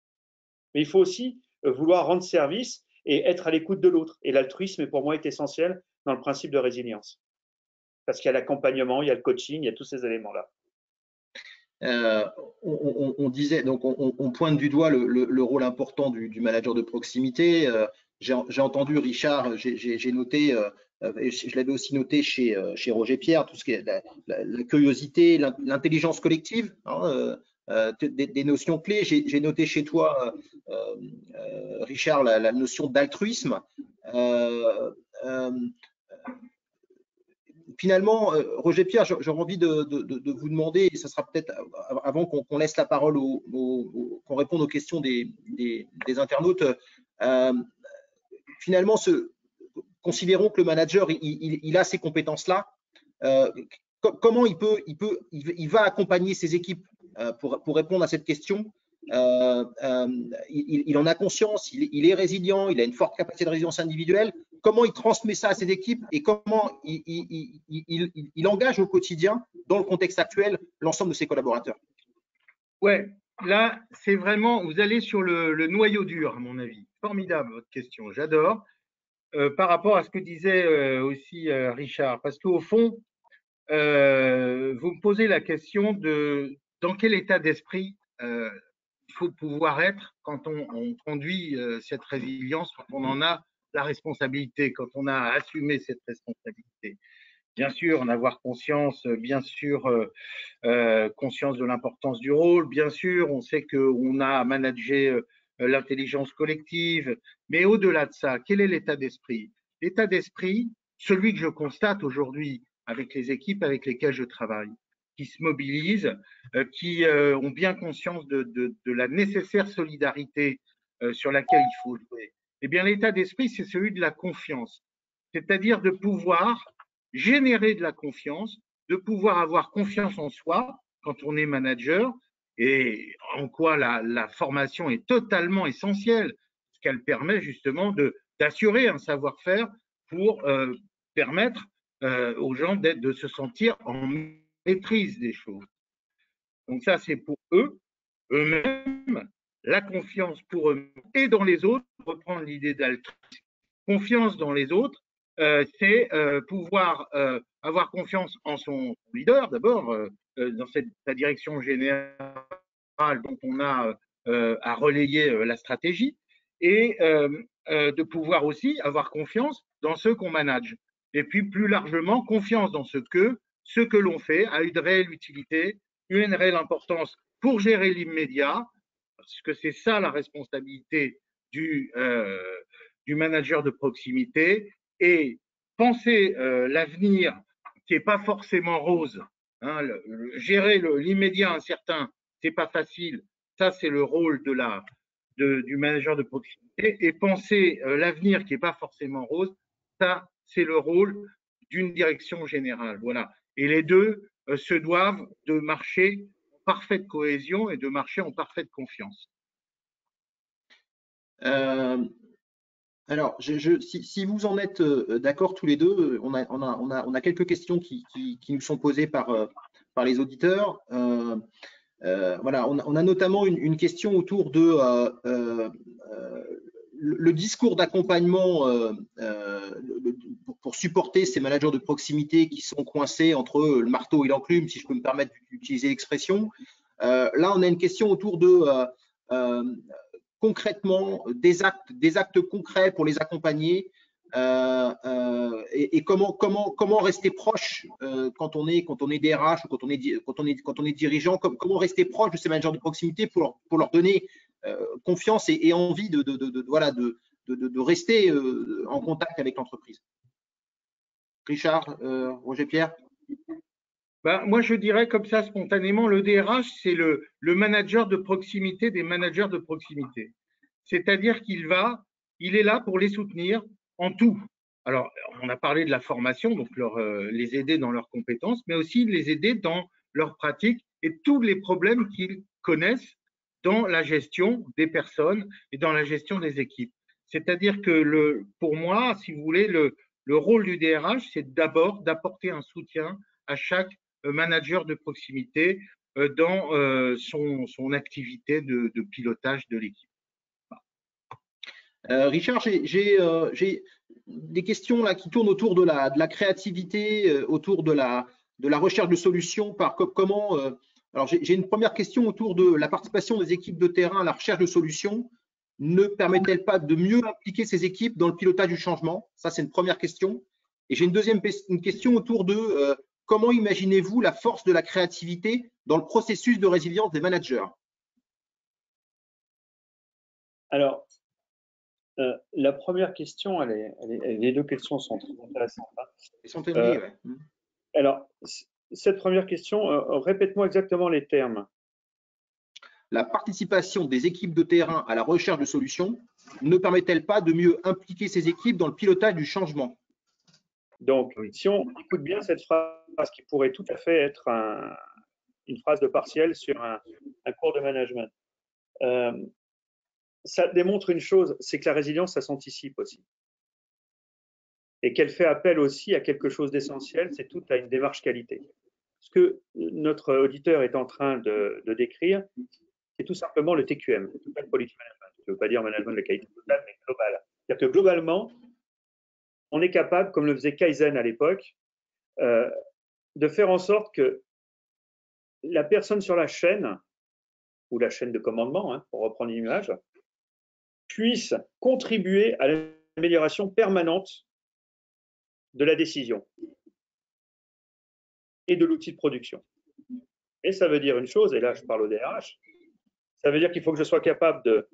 [SPEAKER 3] Mais il faut aussi vouloir rendre service et être à l'écoute de l'autre. Et l'altruisme, pour moi, est essentiel dans le principe de résilience. Parce qu'il y a l'accompagnement, il y a le coaching, il y a tous ces éléments-là.
[SPEAKER 1] on disait, donc on pointe du doigt le rôle important du manager de proximité. J'ai entendu Richard, j'ai noté, je l'avais aussi noté chez Roger Pierre, tout ce qui est la curiosité, l'intelligence collective, hein, des notions clés. J'ai noté chez toi, Richard, la notion d'altruisme. Finalement, Roger Pierre, j'aurais envie de vous demander, et ce sera peut-être avant qu'on laisse la parole, qu'on réponde aux questions des internautes, finalement, considérons que le manager, il a ces compétences-là. Comment il va accompagner ses équipes pour répondre à cette question? Il en a conscience, il est résilient, il a une forte capacité de résilience individuelle. Comment il transmet ça à ses équipes et comment il engage au quotidien, dans le contexte actuel, l'ensemble de ses collaborateurs?
[SPEAKER 2] Ouais, là, c'est vraiment, vous allez sur le noyau dur, à mon avis. Formidable votre question, j'adore. Par rapport à ce que disait aussi Richard, parce qu'au fond, vous me posez la question de dans quel état d'esprit il faut pouvoir être quand on conduit cette résilience, quand on en a la responsabilité, quand on a assumé cette responsabilité. Bien sûr, en avoir conscience, bien sûr, conscience de l'importance du rôle, bien sûr, on sait qu'on a à manager l'intelligence collective, mais au-delà de ça, quel est l'état d'esprit? L'état d'esprit, celui que je constate aujourd'hui avec les équipes avec lesquelles je travaille, qui se mobilisent, qui ont bien conscience de la nécessaire solidarité sur laquelle il faut jouer. Eh bien, l'état d'esprit, c'est celui de la confiance, c'est-à-dire de pouvoir générer de la confiance, de pouvoir avoir confiance en soi quand on est manager, et en quoi la formation est totalement essentielle, parce qu'elle permet justement d'assurer un savoir-faire pour permettre aux gens de se sentir en maîtrise des choses. Donc ça, c'est pour eux-mêmes, la confiance pour eux et dans les autres, reprendre l'idée d'altruisme. Confiance dans les autres, c'est pouvoir avoir confiance en son leader, d'abord, dans sa direction générale dont on a à relayer la stratégie, et de pouvoir aussi avoir confiance dans ceux qu'on manage. Et puis, plus largement, confiance dans ce que l'on fait a une réelle utilité, une réelle importance pour gérer l'immédiat, parce que c'est ça la responsabilité du manager de proximité, et penser l'avenir qui n'est pas forcément rose. Hein, gérer l'immédiat incertain, c'est pas facile. Ça, c'est le rôle du manager de proximité. Et penser l'avenir qui n'est pas forcément rose, ça, c'est le rôle d'une direction générale. Voilà. Et les deux se doivent de marcher en parfaite cohésion et de marcher en parfaite confiance.
[SPEAKER 1] Alors, si vous en êtes d'accord tous les deux, on a quelques questions qui nous sont posées par les auditeurs. Voilà, on a notamment une question autour de le discours d'accompagnement pour supporter ces managers de proximité qui sont coincés entre le marteau et l'enclume, si je peux me permettre d'utiliser l'expression. Là, on a une question autour de concrètement des actes concrets pour les accompagner et comment rester proche quand on est DRH ou quand on est dirigeant, comment rester proche de ces managers de proximité pour leur donner confiance et envie de rester en contact avec l'entreprise. Richard, Roger Pierre.
[SPEAKER 2] Ben, moi, je dirais comme ça spontanément, le DRH, c'est le manager de proximité des managers de proximité. C'est-à-dire il est là pour les soutenir en tout. Alors, on a parlé de la formation, donc les aider dans leurs compétences, mais aussi les aider dans leurs pratiques et tous les problèmes qu'ils connaissent dans la gestion des personnes et dans la gestion des équipes. C'est-à-dire que pour moi, si vous voulez, le rôle du DRH, c'est d'abord d'apporter un soutien à chaque manager de proximité dans son activité de pilotage de l'équipe.
[SPEAKER 1] Richard, j'ai des questions là qui tournent autour de la créativité, autour de la recherche de solutions, comment Alors, j'ai une première question autour de la participation des équipes de terrain à la recherche de solutions. Ne permet-elle pas de mieux impliquer ces équipes dans le pilotage du changement? Ça, c'est une première question. Et j'ai une deuxième question autour de comment imaginez-vous la force de la créativité dans le processus de résilience des managers?
[SPEAKER 3] Alors, la première question, les deux questions sont très intéressantes. Hein.
[SPEAKER 1] Ils sont liés, ouais.
[SPEAKER 3] Alors, cette première question, répète-moi exactement les termes.
[SPEAKER 1] La participation des équipes de terrain à la recherche de solutions ne permet-elle pas de mieux impliquer ces équipes dans le pilotage du changement?
[SPEAKER 3] Donc, si on écoute bien cette phrase, qui pourrait tout à fait être une phrase de partiel sur un cours de management, ça démontre une chose, c'est que la résilience, ça s'anticipe aussi. Et qu'elle fait appel aussi à quelque chose d'essentiel, c'est tout à une démarche qualité. Ce que notre auditeur est en train de décrire, c'est tout simplement le TQM, le Total Quality Management. Je ne veux pas dire management de qualité totale, mais global. C'est-à-dire que globalement, on est capable, comme le faisait Kaizen à l'époque, de faire en sorte que la personne sur la chaîne, ou la chaîne de commandement, hein, pour reprendre l'image, puisse contribuer à l'amélioration permanente de la décision et de l'outil de production. Et ça veut dire une chose, et là je parle au DRH, ça veut dire qu'il faut que je sois capable de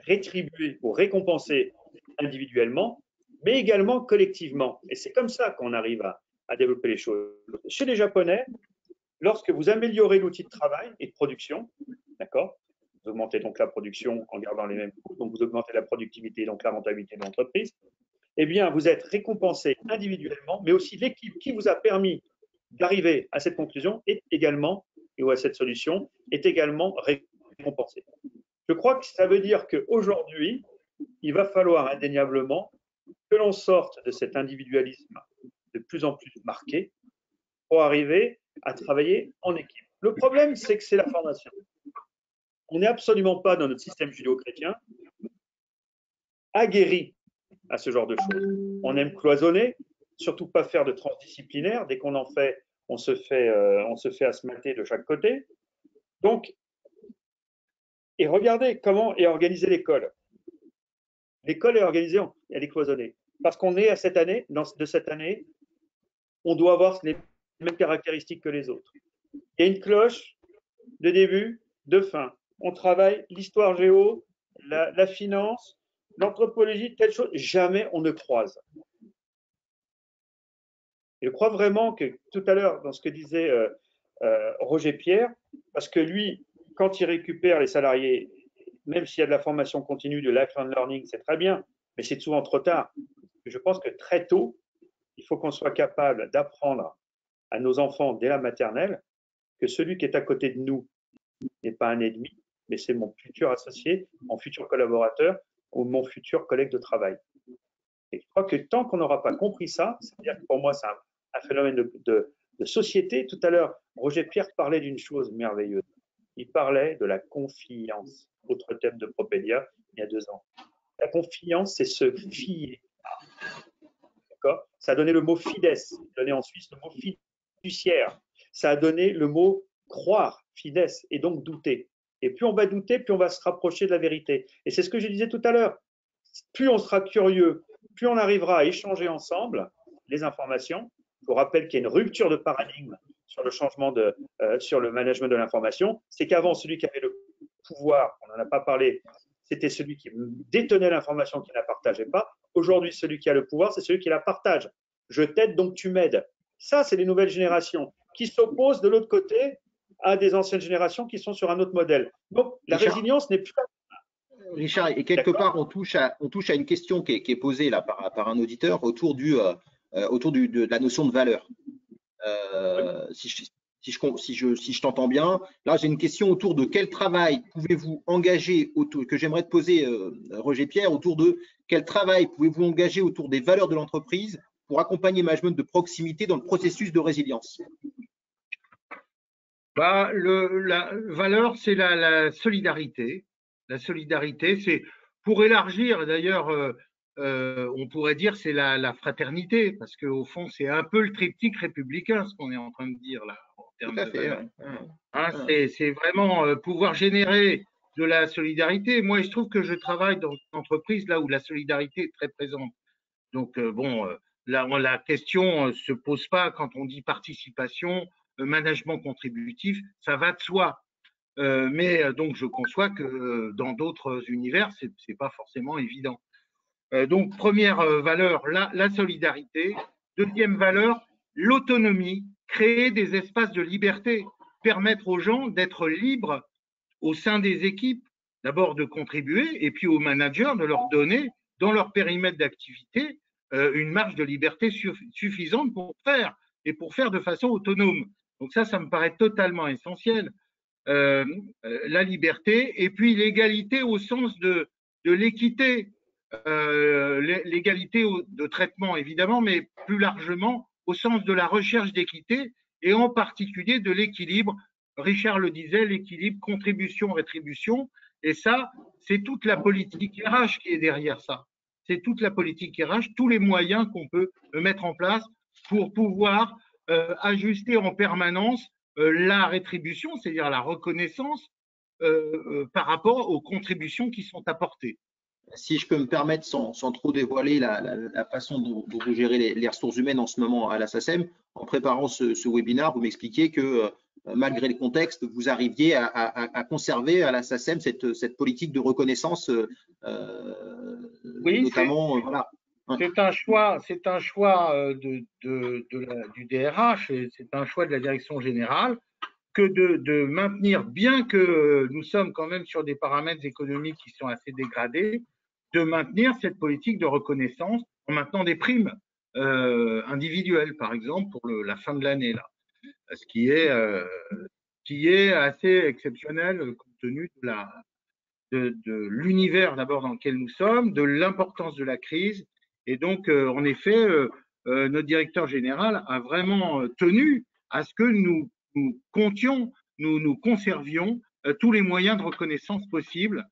[SPEAKER 3] rétribuer ou récompenser individuellement, mais également collectivement. Et c'est comme ça qu'on arrive à développer les choses. Chez les Japonais, lorsque vous améliorez l'outil de travail et de production, d'accord, vous augmentez donc la production en gardant les mêmes coûts, donc vous augmentez la productivité, donc la rentabilité de l'entreprise, eh bien, vous êtes récompensé individuellement, mais aussi l'équipe qui vous a permis d'arriver à cette conclusion est également, ou à cette solution, est également récompensée. Je crois que ça veut dire qu'aujourd'hui, il va falloir indéniablement que l'on sorte de cet individualisme de plus en plus marqué pour arriver à travailler en équipe. Le problème, c'est que c'est la formation. On n'est absolument pas dans notre système judéo-chrétien aguerri à ce genre de choses. On aime cloisonner, surtout pas faire de transdisciplinaire. Dès qu'on en fait, on se fait asthmater de chaque côté. Donc, et regardez comment est organisée l'école. L'école est organisée, elle est cloisonnée. Parce qu'on est à cette année, de cette année, on doit avoir les mêmes caractéristiques que les autres. Il y a une cloche de début, de fin. On travaille l'histoire géo, la finance, l'anthropologie, telle chose. Jamais on ne croise. Je crois vraiment que tout à l'heure, dans ce que disait Roger Pierre, parce que lui, quand il récupère les salariés, même s'il y a de la formation continue, de lifelong learning, c'est très bien, mais c'est souvent trop tard. Je pense que très tôt, il faut qu'on soit capable d'apprendre à nos enfants dès la maternelle que celui qui est à côté de nous n'est pas un ennemi, mais c'est mon futur associé, mon futur collaborateur ou mon futur collègue de travail. Et je crois que tant qu'on n'aura pas compris ça, c'est-à-dire que pour moi, c'est un phénomène de société. Tout à l'heure, Roger Pierre parlait d'une chose merveilleuse. Il parlait de la confiance, autre thème de Propédia, il y a 2 ans. La confiance, c'est se fier. D'accord ? Ça a donné le mot fides, donné en Suisse le mot fiduciaire. Ça a donné le mot croire, fides, et donc douter. Et plus on va douter, plus on va se rapprocher de la vérité. Et c'est ce que je disais tout à l'heure. Plus on sera curieux, plus on arrivera à échanger ensemble les informations. Je vous rappelle qu'il y a une rupture de paradigme sur le changement sur le management de l'information. C'est qu'avant, celui qui avait le pouvoir, on n'en a pas parlé, c'était celui qui détenait l'information, qui ne la partageait pas. Aujourd'hui, celui qui a le pouvoir, c'est celui qui la partage. Je t'aide, donc tu m'aides. Ça, c'est les nouvelles générations qui s'opposent de l'autre côté à des anciennes générations qui sont sur un autre modèle. Donc, la résilience n'est plus...
[SPEAKER 1] Richard, et quelque part, on touche à une question qui est posée là par un auditeur autour de la notion de valeur. Si je t'entends bien, là j'ai une question autour de quel travail pouvez-vous engager, que j'aimerais te poser, Roger Pierre, autour de quel travail pouvez-vous engager autour des valeurs de l'entreprise pour accompagner le management de proximité dans le processus de résilience?
[SPEAKER 2] La valeur, c'est la solidarité. La solidarité, c'est pour élargir, d'ailleurs, on pourrait dire c'est la fraternité, parce qu'au fond, c'est un peu le triptyque républicain, ce qu'on est en train de dire là. termes
[SPEAKER 1] Tout à
[SPEAKER 2] de
[SPEAKER 1] fait.
[SPEAKER 2] valeur.
[SPEAKER 1] Ouais.
[SPEAKER 2] C'est vraiment pouvoir générer de la solidarité. Moi, il se trouve que je travaille dans une entreprise là où la solidarité est très présente. Donc, la question se pose pas quand on dit participation, management contributif, ça va de soi. Donc, je conçois que dans d'autres univers, c'est pas forcément évident. Donc, première valeur, la solidarité. Deuxième valeur, l'autonomie, créer des espaces de liberté, permettre aux gens d'être libres au sein des équipes, d'abord de contribuer, et puis aux managers de leur donner, dans leur périmètre d'activité, une marge de liberté suffisante pour faire de façon autonome. Donc ça me paraît totalement essentiel. La liberté, et puis l'égalité au sens de l'équité, l'égalité de traitement évidemment, mais plus largement au sens de la recherche d'équité et en particulier de l'équilibre. Richard le disait, l'équilibre contribution-rétribution, et ça, c'est toute la politique RH qui est derrière ça. C'est toute la politique RH, tous les moyens qu'on peut mettre en place pour pouvoir ajuster en permanence la rétribution, c'est-à-dire la reconnaissance par rapport aux contributions qui sont apportées.
[SPEAKER 1] Si je peux me permettre, sans trop dévoiler la façon dont vous gérez les ressources humaines en ce moment à la SACEM, en préparant ce webinaire, vous m'expliquiez que malgré le contexte, vous arriviez à conserver à la SACEM cette politique de reconnaissance,
[SPEAKER 2] oui,
[SPEAKER 1] notamment. Voilà.
[SPEAKER 2] C'est un choix du DRH, c'est un choix de la direction générale que de maintenir, bien que nous sommes quand même sur des paramètres économiques qui sont assez dégradés, de maintenir cette politique de reconnaissance en maintenant des primes individuelles, par exemple, pour la fin de l'année, là, ce qui est assez exceptionnel compte tenu de l'univers d'abord dans lequel nous sommes, de l'importance de la crise. Et donc, en effet, notre directeur général a vraiment tenu à ce que nous comptions, nous conservions tous les moyens de reconnaissance possibles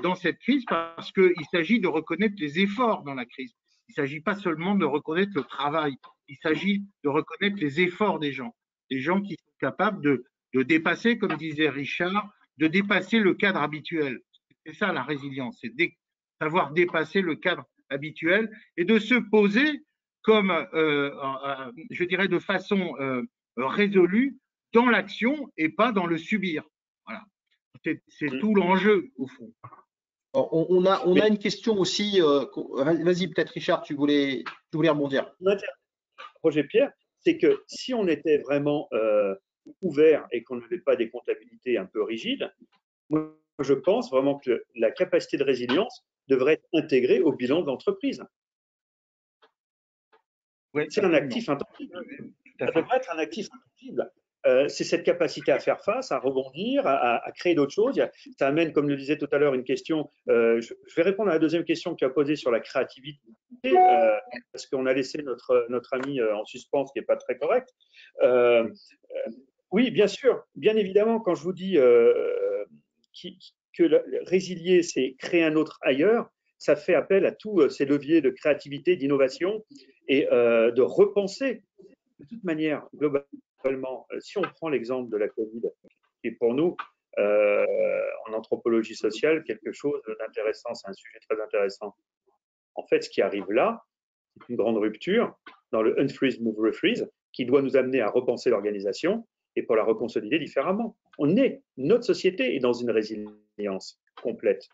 [SPEAKER 2] dans cette crise, parce qu'il s'agit de reconnaître les efforts dans la crise. Il ne s'agit pas seulement de reconnaître le travail, il s'agit de reconnaître les efforts des gens qui sont capables de dépasser, comme disait Richard, de dépasser le cadre habituel. C'est ça la résilience, c'est savoir dépasser le cadre habituel et de se poser comme, je dirais, de façon résolue dans l'action et pas dans le subir. Voilà. C'est tout l'enjeu au fond.
[SPEAKER 1] On a une question aussi. Vas-y, peut-être Richard, tu voulais rebondir.
[SPEAKER 3] Roger Pierre, c'est que si on était vraiment ouvert et qu'on n'avait pas des comptabilités un peu rigides, moi, je pense vraiment que la capacité de résilience devrait être intégrée au bilan de l'entreprise. Oui, c'est un actif intangible. Ça devrait être un actif intangible. C'est cette capacité à faire face, à rebondir, à créer d'autres choses. Ça amène, comme le disait tout à l'heure, une question. Je vais répondre à la deuxième question que tu as posée sur la créativité, parce qu'on a laissé notre ami en suspens, ce qui n'est pas très correct. Oui, bien sûr, bien évidemment, quand je vous dis que résilier, c'est créer un autre ailleurs, ça fait appel à tous ces leviers de créativité, d'innovation et de repenser. De toute manière, globalement, si on prend l'exemple de la Covid, qui est pour nous, en anthropologie sociale, quelque chose d'intéressant, c'est un sujet très intéressant. En fait, ce qui arrive là, c'est une grande rupture dans le unfreeze, move, refreeze, qui doit nous amener à repenser l'organisation et pour la reconsolider différemment. Notre société est dans une résilience complète.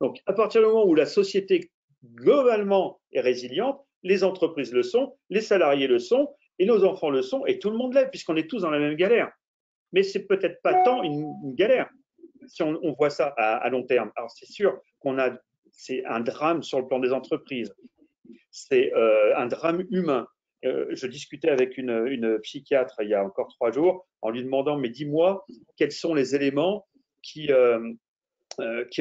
[SPEAKER 3] Donc, à partir du moment où la société globalement est résiliente, les entreprises le sont, les salariés le sont, et nos enfants le sont, et tout le monde l'est, puisqu'on est tous dans la même galère. Mais c'est peut-être pas tant une galère, si on voit ça à long terme. Alors, c'est sûr c'est un drame sur le plan des entreprises. C'est un drame humain. Je discutais avec une psychiatre il y a encore 3 jours en lui demandant, mais dis-moi, quels sont les éléments qui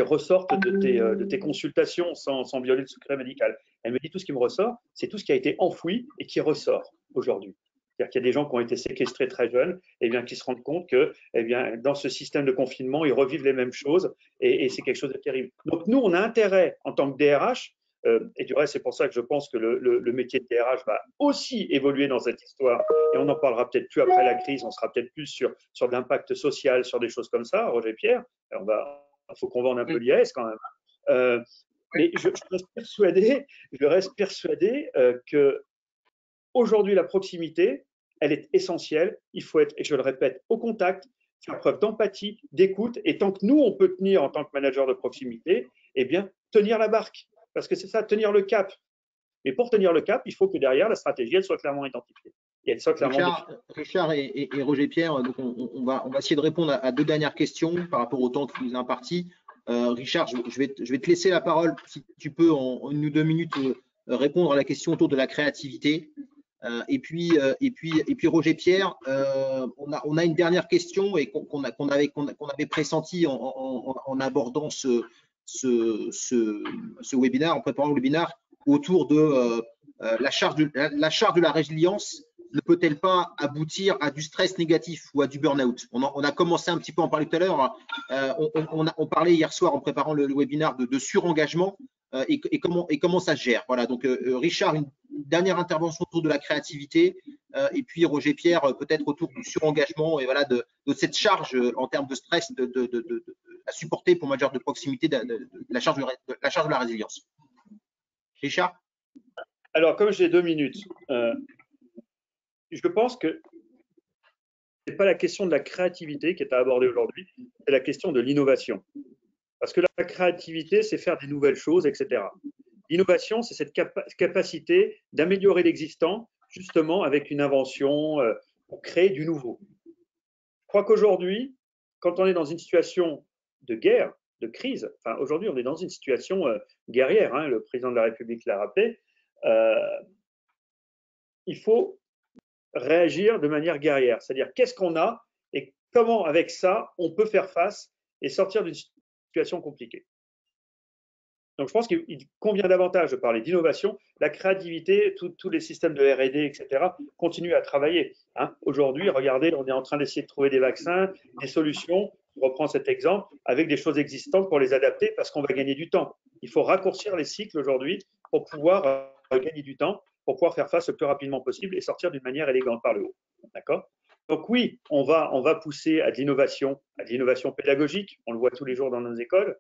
[SPEAKER 3] ressortent de tes consultations sans violer le secret médical. Elle me dit, tout ce qui me ressort, c'est tout ce qui a été enfoui et qui ressort aujourd'hui. C'est-à-dire qu'il y a des gens qui ont été séquestrés très jeunes, qui se rendent compte que dans ce système de confinement, ils revivent les mêmes choses et c'est quelque chose de terrible. Donc nous, on a intérêt, en tant que DRH, Et du reste, c'est pour ça que je pense que le métier de DRH va aussi évoluer dans cette histoire. Et on en parlera peut-être plus après la crise, on sera peut-être plus sur de l'impact social, sur des choses comme ça, Roger Pierre. Il faut qu'on vende un peu l'IAS quand même. Mais je reste persuadé que aujourd'hui, la proximité, elle est essentielle. Il faut être, et je le répète, au contact, faire preuve d'empathie, d'écoute. Et tant que nous, on peut tenir en tant que manager de proximité, eh bien, tenir la barque. Parce que c'est ça, tenir le cap. Mais pour tenir le cap, il faut que derrière, la stratégie, elle soit clairement identifiée. Et elle soit clairement
[SPEAKER 1] Richard et Roger Pierre, donc on va essayer de répondre à deux dernières questions par rapport au temps qui nous est imparti. Richard, je vais te laisser la parole, si tu peux, en 1 ou 2 minutes, répondre à la question autour de la créativité. Et puis Roger Pierre, on a une dernière question et qu'on avait pressenti en abordant ce webinaire, en préparant le webinaire, autour de la charge de la résilience ne peut-elle pas aboutir à du stress négatif ou à du burn-out? On a commencé un petit peu à en parler tout à l'heure. On parlait hier soir en préparant le webinaire de surengagement et comment ça se gère. Voilà, donc Richard, une dernière intervention autour de la créativité et puis Roger Pierre, peut-être autour du surengagement et voilà, de cette charge en termes de stress à supporter pour manager de proximité, de la charge de la résilience. Richard?
[SPEAKER 3] Alors, comme j'ai 2 minutes, je pense que ce n'est pas la question de la créativité qui est à aborder aujourd'hui, c'est la question de l'innovation. Parce que la créativité, c'est faire des nouvelles choses, etc. L'innovation, c'est cette capacité d'améliorer l'existant, justement avec une invention pour créer du nouveau. Je crois qu'aujourd'hui, quand on est dans une situation de guerre, de crise, enfin aujourd'hui on est dans une situation guerrière, hein, le président de la République l'a rappelé, il faut réagir de manière guerrière, c'est-à-dire qu'est-ce qu'on a et comment avec ça on peut faire face et sortir d'une situation compliquée. Donc je pense qu'il convient davantage de parler d'innovation, la créativité, tous les systèmes de R&D, etc. continuent à travailler. Hein. Aujourd'hui, regardez, on est en train d'essayer de trouver des vaccins, des solutions. Je reprends cet exemple avec des choses existantes pour les adapter parce qu'on va gagner du temps. Il faut raccourcir les cycles aujourd'hui pour pouvoir gagner du temps, pour pouvoir faire face le plus rapidement possible et sortir d'une manière élégante par le haut. D'accord ? Donc oui, on va pousser à de l'innovation pédagogique. On le voit tous les jours dans nos écoles.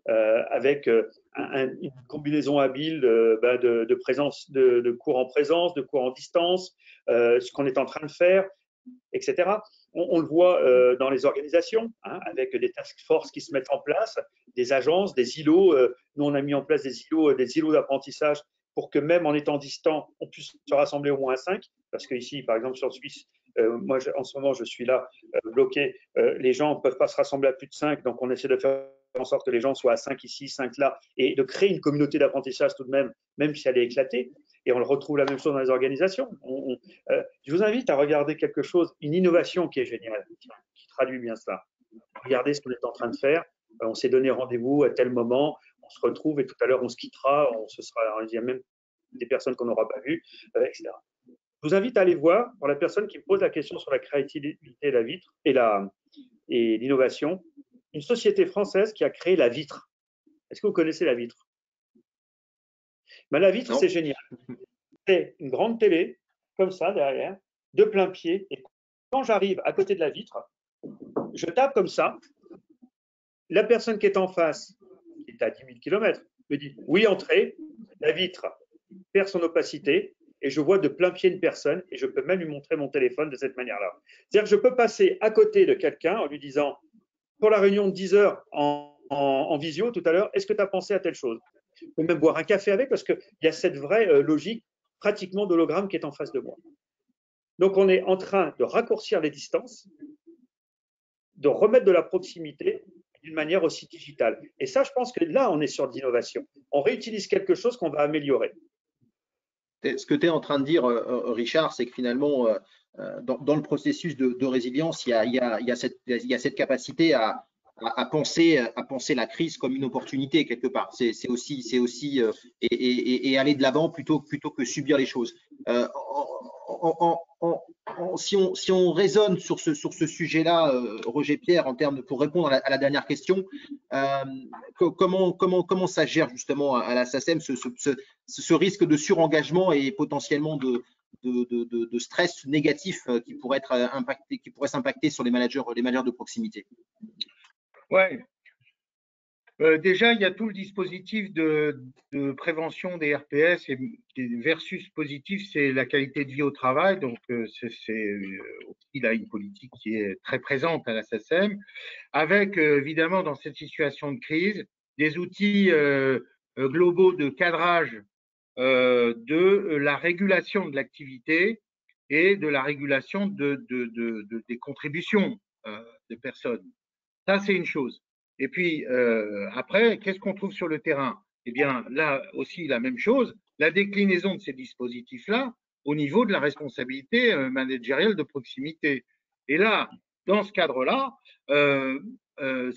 [SPEAKER 3] Avec une combinaison habile de présence, de cours en présence, de cours en distance, ce qu'on est en train de faire, etc. On le voit dans les organisations, hein, avec des task force qui se mettent en place, des agences, des îlots. Nous, on a mis en place des îlots d'apprentissage pour que même en étant distant, on puisse se rassembler au moins à 5. Parce qu'ici, par exemple, sur Suisse, moi, en ce moment, je suis là, bloqué. Les gens ne peuvent pas se rassembler à plus de 5, donc on essaie de faire en sorte que les gens soient à 5 ici, 5 là, et de créer une communauté d'apprentissage tout de même si elle est éclatée. Et on le retrouve la même chose dans les organisations. Je vous invite à regarder quelque chose, une innovation qui est géniale, qui traduit bien cela. Regardez ce qu'on est en train de faire. On s'est donné rendez-vous à tel moment, on se retrouve et tout à l'heure on se quittera, il y a même des personnes qu'on n'aura pas vues, etc. Je vous invite à aller voir, pour la personne qui me pose la question sur la créativité et l'innovation, une société française qui a créé la vitre. Est-ce que vous connaissez la vitre? La vitre, c'est génial. C'est une grande télé, comme ça, derrière, de plein pied. Et quand j'arrive à côté de la vitre, je tape comme ça. La personne qui est en face, qui est à 10 000 km, me dit « Oui, entrez ». La vitre perd son opacité et je vois de plein pied une personne et je peux même lui montrer mon téléphone de cette manière-là. C'est-à-dire que je peux passer à côté de quelqu'un en lui disant « Pour la réunion de 10 heures en visio tout à l'heure, est-ce que tu as pensé à telle chose ?» Je peux même boire un café avec parce qu'il y a cette vraie logique pratiquement d'hologramme qui est en face de moi. Donc, on est en train de raccourcir les distances, de remettre de la proximité d'une manière aussi digitale. Et ça, je pense que là, on est sur de l'innovation. On réutilise quelque chose qu'on va améliorer.
[SPEAKER 1] Ce que tu es en train de dire, Richard, c'est que finalement, dans le processus de résilience, il y a cette capacité à penser la crise comme une opportunité quelque part. C'est aussi et aller de l'avant plutôt que subir les choses. Si on raisonne sur ce sujet-là, Roger Pierre, pour répondre à la dernière question, Comment ça gère justement à la SACEM ce risque de surengagement et potentiellement de stress négatif qui pourrait s'impacter sur les managers de proximité?
[SPEAKER 2] Ouais. Déjà, il y a tout le dispositif de prévention des RPS et versus positif, c'est la qualité de vie au travail. Donc, c'est aussi là une politique qui est très présente à la SACEM, avec évidemment dans cette situation de crise des outils globaux de cadrage de la régulation de l'activité et de la régulation des contributions des personnes. Ça, c'est une chose. Et puis, après, qu'est-ce qu'on trouve sur le terrain? Eh bien, là aussi, la même chose, la déclinaison de ces dispositifs-là au niveau de la responsabilité managériale de proximité. Et là, dans ce cadre-là,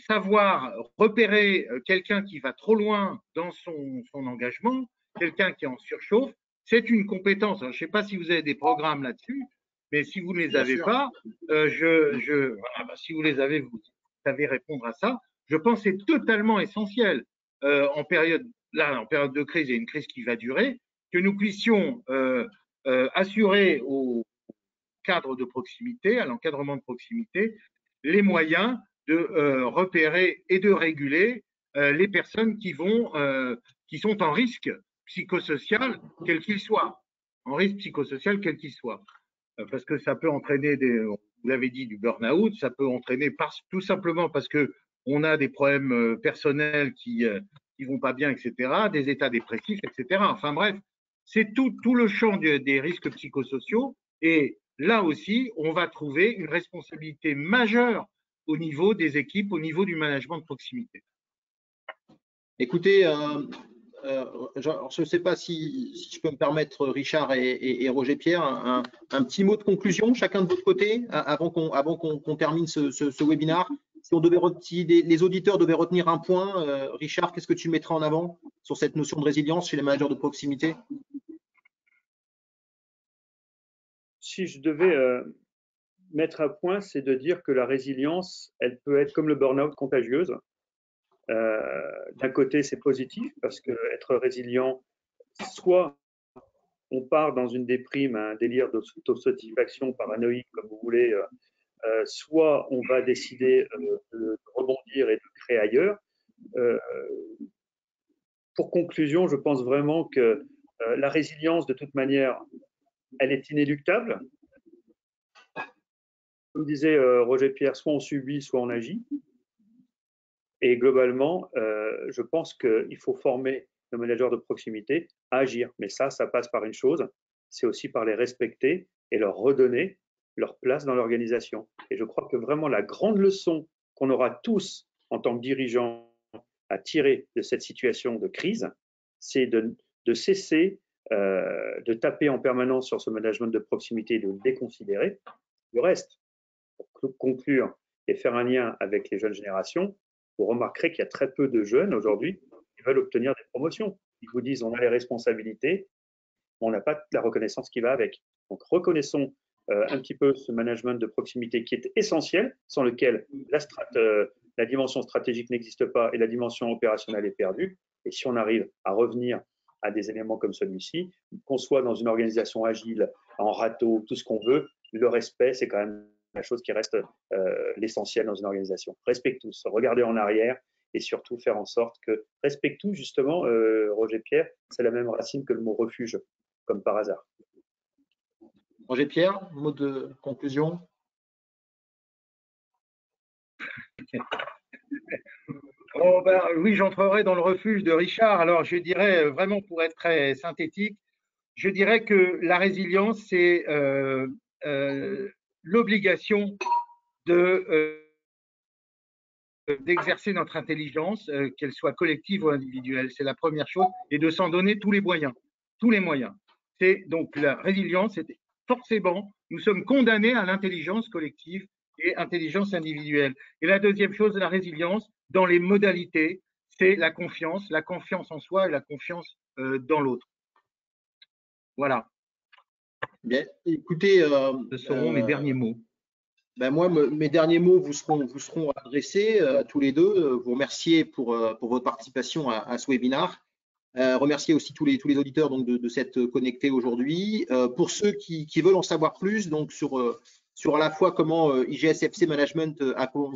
[SPEAKER 2] savoir repérer quelqu'un qui va trop loin dans son engagement, quelqu'un qui est en surchauffe, c'est une compétence. Alors, je ne sais pas si vous avez des programmes là-dessus, mais si vous ne les avez pas, voilà, si vous les avez, vous savez répondre à ça. Je pense que c'est totalement essentiel en période de crise et une crise qui va durer, que nous puissions assurer au cadre de proximité, à l'encadrement de proximité, les moyens de repérer et de réguler les personnes qui sont en risque psychosocial, quel qu'il soit, en risque psychosocial, quel qu'il soit. Parce que ça peut entraîner vous l'avez dit, du burn-out, ça peut entraîner tout simplement parce que on a des problèmes personnels qui vont pas bien, etc., des états dépressifs, etc. Enfin bref, c'est tout le champ des risques psychosociaux. Et là aussi, on va trouver une responsabilité majeure au niveau des équipes, au niveau du management de proximité.
[SPEAKER 1] Écoutez, je ne sais pas si je peux me permettre, Richard et Roger-Pierre, un petit mot de conclusion, chacun de votre côté, avant qu'on termine ce webinaire. Si les auditeurs devaient retenir un point, Richard, qu'est-ce que tu mettrais en avant sur cette notion de résilience chez les managers de proximité?
[SPEAKER 3] Si je devais mettre un point, c'est de dire que la résilience, elle peut être comme le burn-out contagieuse. D'un côté, c'est positif parce que être résilient, soit on part dans une déprime, un délire d'autosatisfaction paranoïque, comme vous voulez, soit on va décider de rebondir et de créer ailleurs. Pour conclusion, je pense vraiment que la résilience, de toute manière, elle est inéluctable. Comme disait Roger-Pierre, soit on subit, soit on agit. Et globalement, je pense qu'il faut former nos managers de proximité à agir. Mais ça passe par une chose, c'est aussi par les respecter et leur redonner leur place dans l'organisation. Et je crois que vraiment la grande leçon qu'on aura tous en tant que dirigeants à tirer de cette situation de crise, c'est de cesser de taper en permanence sur ce management de proximité et de le déconsidérer. Le reste, pour conclure et faire un lien avec les jeunes générations, vous remarquerez qu'il y a très peu de jeunes aujourd'hui qui veulent obtenir des promotions. Ils vous disent on a les responsabilités, mais on n'a pas la reconnaissance qui va avec. Donc reconnaissons un petit peu ce management de proximité qui est essentiel, sans lequel la dimension stratégique n'existe pas et la dimension opérationnelle est perdue. Et si on arrive à revenir à des éléments comme celui-ci, qu'on soit dans une organisation agile, en râteau, tout ce qu'on veut, le respect, c'est quand même la chose qui reste l'essentiel dans une organisation. Respectons, regardez en arrière et surtout faire en sorte que respectons, justement, Roger-Pierre, c'est la même racine que le mot refuge, comme par hasard.
[SPEAKER 1] Roger-Pierre, mot de conclusion?
[SPEAKER 2] Oh ben, oui, j'entrerai dans le refuge de Richard. Alors, je dirais, vraiment pour être très synthétique, je dirais que la résilience, c'est l'obligation d'exercer notre intelligence, qu'elle soit collective ou individuelle. C'est la première chose, et de s'en donner tous les moyens. Tous les moyens. C'est donc la résilience, c'est forcément, nous sommes condamnés à l'intelligence collective et intelligence individuelle. Et la deuxième chose, la résilience, dans les modalités, c'est la confiance en soi et la confiance dans l'autre. Voilà.
[SPEAKER 1] Bien, écoutez,
[SPEAKER 2] ce seront mes derniers mots.
[SPEAKER 1] Moi, mes derniers mots vous seront adressés à tous les deux. Vous remercier pour votre participation à ce webinaire. Remercier aussi tous les auditeurs donc, de s'être connectés aujourd'hui. Pour ceux qui veulent en savoir plus, donc sur à la fois comment IGS-FC Management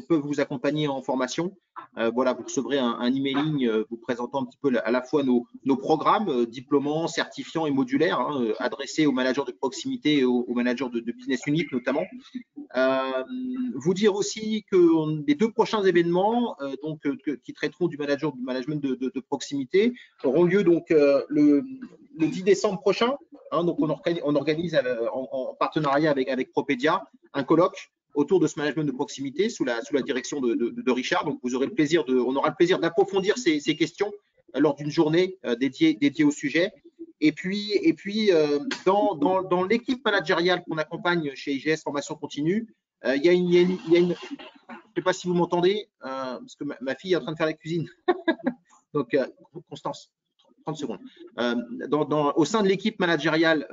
[SPEAKER 1] peut vous accompagner en formation. Voilà, vous recevrez un emailing vous présentant un petit peu à la fois nos programmes diplômants, certifiants et modulaires, hein, adressés aux managers de proximité et aux managers de business unit notamment. Vous dire aussi que les 2 prochains événements qui traiteront du management de proximité auront lieu donc le 10 décembre prochain. Hein, donc on organise en partenariat avec Propedia un colloque autour de ce management de proximité sous la direction de Richard. Donc on aura le plaisir d'approfondir ces questions lors d'une journée dédiée au sujet. Et puis dans l'équipe managériale qu'on accompagne chez IGS Formation Continue, il y a une, je ne sais pas si vous m'entendez, parce que ma fille est en train de faire la cuisine. Donc, Constance, 30 secondes. Au sein de l'équipe managériale,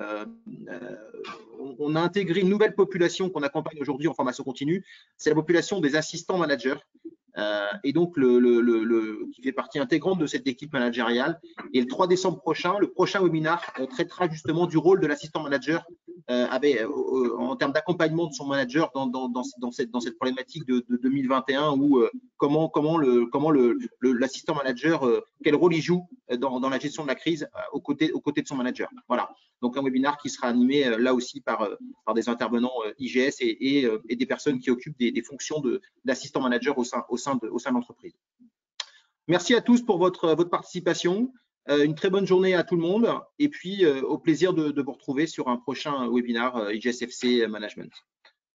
[SPEAKER 1] on a intégré une nouvelle population qu'on accompagne aujourd'hui en formation continue. C'est la population des assistants managers. Et donc qui fait partie intégrante de cette équipe managériale. Et le 3 décembre prochain, le prochain webinaire traitera justement du rôle de l'assistant manager en termes d'accompagnement de son manager dans cette problématique de 2021 où comment l'assistant manager, quel rôle il joue dans la gestion de la crise aux côtés de son manager. Voilà. Donc un webinaire qui sera animé là aussi par des intervenants IGS et des personnes qui occupent des fonctions d'assistant manager au sein de l'entreprise. Merci à tous pour votre participation. Une très bonne journée à tout le monde et puis au plaisir de vous retrouver sur un prochain webinaire IGS-FC Management.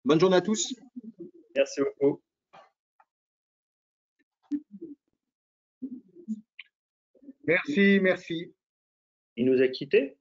[SPEAKER 1] Bonne journée à tous.
[SPEAKER 3] Merci beaucoup.
[SPEAKER 2] Merci.
[SPEAKER 3] Il nous a quittés.